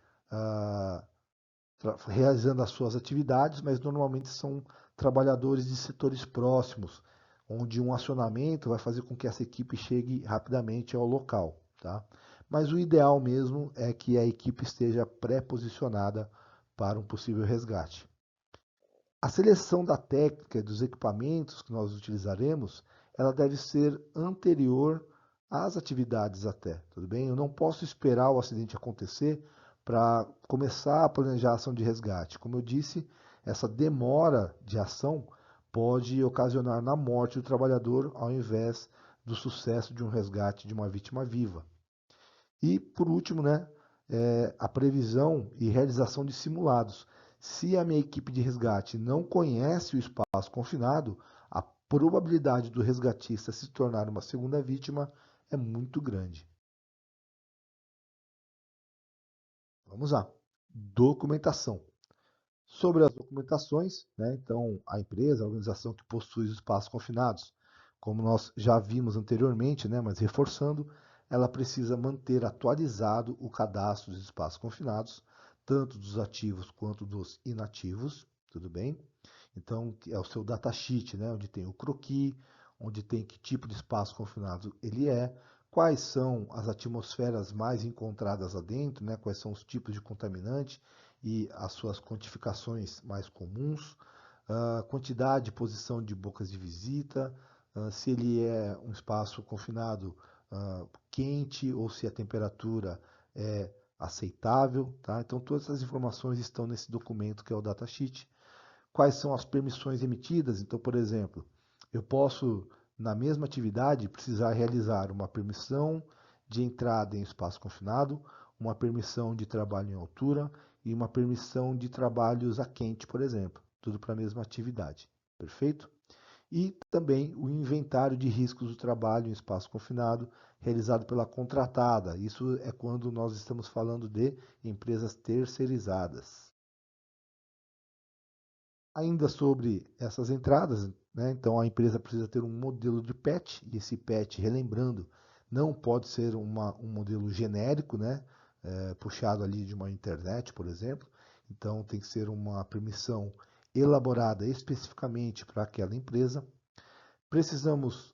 realizando as suas atividades, mas normalmente são trabalhadores de setores próximos, onde um acionamento vai fazer com que essa equipe chegue rapidamente ao local. Tá? Mas o ideal mesmo é que a equipe esteja pré-posicionada para um possível resgate. A seleção da técnica e dos equipamentos que nós utilizaremos, ela deve ser anterior às atividades até, tudo bem? Eu não posso esperar o acidente acontecer para começar a planejar a ação de resgate. Como eu disse, essa demora de ação pode ocasionar na morte do trabalhador ao invés do sucesso de um resgate de uma vítima viva. E, por último, né, a previsão e realização de simulados. Se a minha equipe de resgate não conhece o espaço confinado, a probabilidade do resgatista se tornar uma segunda vítima é muito grande. Vamos lá. Documentação. Sobre as documentações, né, então a empresa, a organização que possui os espaços confinados, como nós já vimos anteriormente, né, mas reforçando, ela precisa manter atualizado o cadastro dos espaços confinados, tanto dos ativos quanto dos inativos, tudo bem? Então, é o seu datasheet, né, onde tem o croquis, onde tem que tipo de espaço confinado ele é, quais são as atmosferas mais encontradas lá dentro, né, quais são os tipos de contaminante e as suas quantificações mais comuns, quantidade e posição de bocas de visita, se ele é um espaço confinado quente ou se a temperatura é aceitável, tá? Então todas essas informações estão nesse documento que é o datasheet. Quais são as permissões emitidas? Então, por exemplo, eu posso, na mesma atividade, precisar realizar uma permissão de entrada em espaço confinado, uma permissão de trabalho em altura e uma permissão de trabalhos a quente, por exemplo. Tudo para a mesma atividade. Perfeito? E também o inventário de riscos do trabalho em espaço confinado, realizado pela contratada. Isso é quando nós estamos falando de empresas terceirizadas. Ainda sobre essas entradas, né, então a empresa precisa ter um modelo de PET, e esse PET, relembrando, não pode ser um modelo genérico, né, puxado ali de uma internet, por exemplo. Então tem que ser uma permissão elaborada especificamente para aquela empresa. Precisamos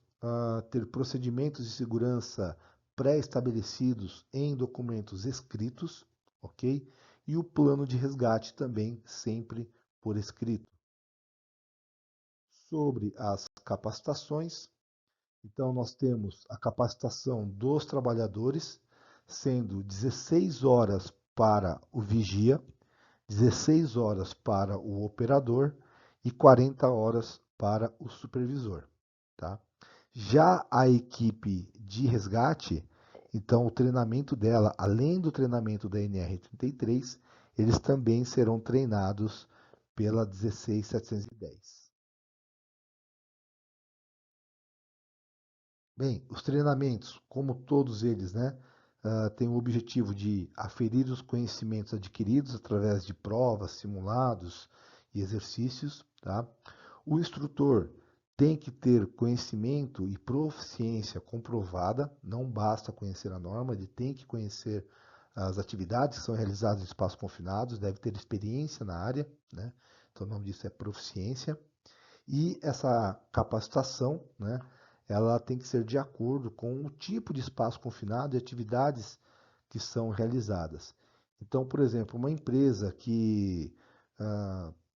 ter procedimentos de segurança pré-estabelecidos em documentos escritos, ok? E o plano de resgate também sempre por escrito. Sobre as capacitações, então nós temos a capacitação dos trabalhadores, sendo 16 horas para o vigia, 16 horas para o operador e 40 horas para o supervisor, tá? Já a equipe de resgate, então o treinamento dela, além do treinamento da NR33, eles também serão treinados pela 16710. Bem, os treinamentos, como todos eles, né, têm o objetivo de aferir os conhecimentos adquiridos através de provas, simulados e exercícios, tá? O instrutor tem que ter conhecimento e proficiência comprovada, não basta conhecer a norma, ele tem que conhecer as atividades que são realizadas em espaços confinados, deve ter experiência na área, né? Então o nome disso é proficiência. E essa capacitação, né, ela tem que ser de acordo com o tipo de espaço confinado e atividades que são realizadas. Então, por exemplo, uma empresa que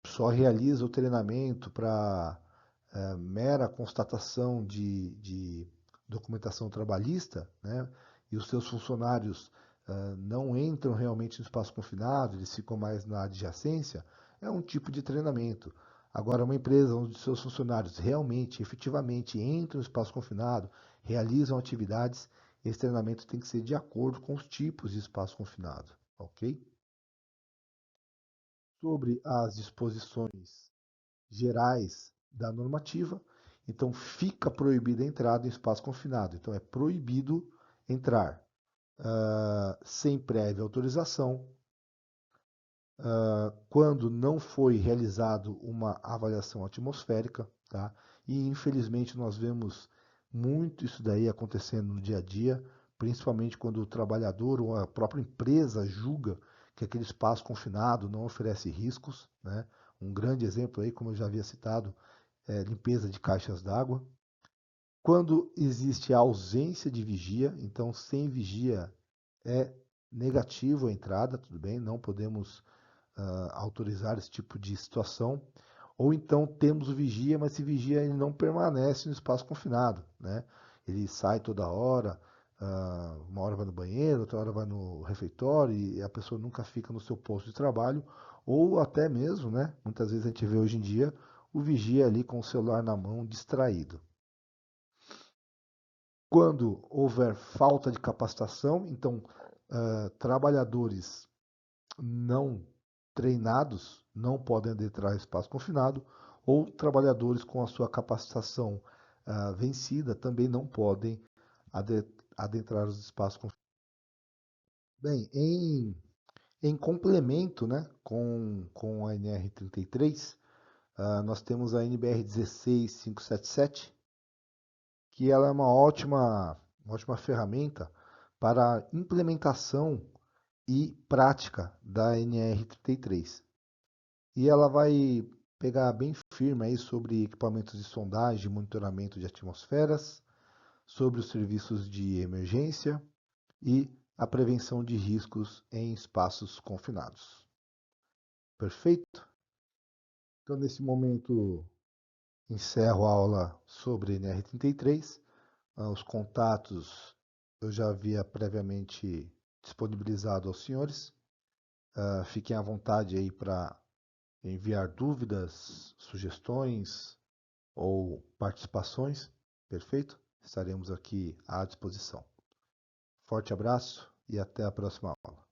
só realiza o treinamento para mera constatação de documentação trabalhista, né, e os seus funcionários não entram realmente no espaço confinado, eles ficam mais na adjacência, é um tipo de treinamento. Agora, uma empresa onde seus funcionários realmente, efetivamente entram no espaço confinado, realizam atividades, esse treinamento tem que ser de acordo com os tipos de espaço confinado, ok? Sobre as disposições gerais da normativa, então fica proibida a entrada em espaço confinado. Então é proibido entrar sem prévia autorização, quando não foi realizado uma avaliação atmosférica, tá? E infelizmente nós vemos muito isso daí acontecendo no dia a dia, principalmente quando o trabalhador ou a própria empresa julga que aquele espaço confinado não oferece riscos, né? Um grande exemplo aí, como eu já havia citado, é limpeza de caixas d'água. Quando existe a ausência de vigia, então sem vigia é negativo a entrada, tudo bem, não podemos autorizar esse tipo de situação. Ou então temos o vigia, mas esse vigia ele não permanece no espaço confinado, né? Ele sai toda hora, uma hora vai no banheiro, outra hora vai no refeitório e a pessoa nunca fica no seu posto de trabalho, ou até mesmo, né? Muitas vezes a gente vê hoje em dia o vigia ali com o celular na mão, distraído. Quando houver falta de capacitação, então trabalhadores não treinados não podem adentrar espaço confinado, ou trabalhadores com a sua capacitação vencida também não podem adentrar os espaços confinados. Bem, Em complemento, né, com a NR33, nós temos a NBR 16577, que ela é uma ótima ferramenta para implementação e prática da NR33. E ela vai pegar bem firme aí sobre equipamentos de sondagem e monitoramento de atmosferas, sobre os serviços de emergência e a prevenção de riscos em espaços confinados. Perfeito? Então, nesse momento, encerro a aula sobre NR33. Os contatos eu já havia previamente disponibilizado aos senhores. Fiquem à vontade aí para enviar dúvidas, sugestões ou participações. Perfeito? Estaremos aqui à disposição. Forte abraço e até a próxima aula.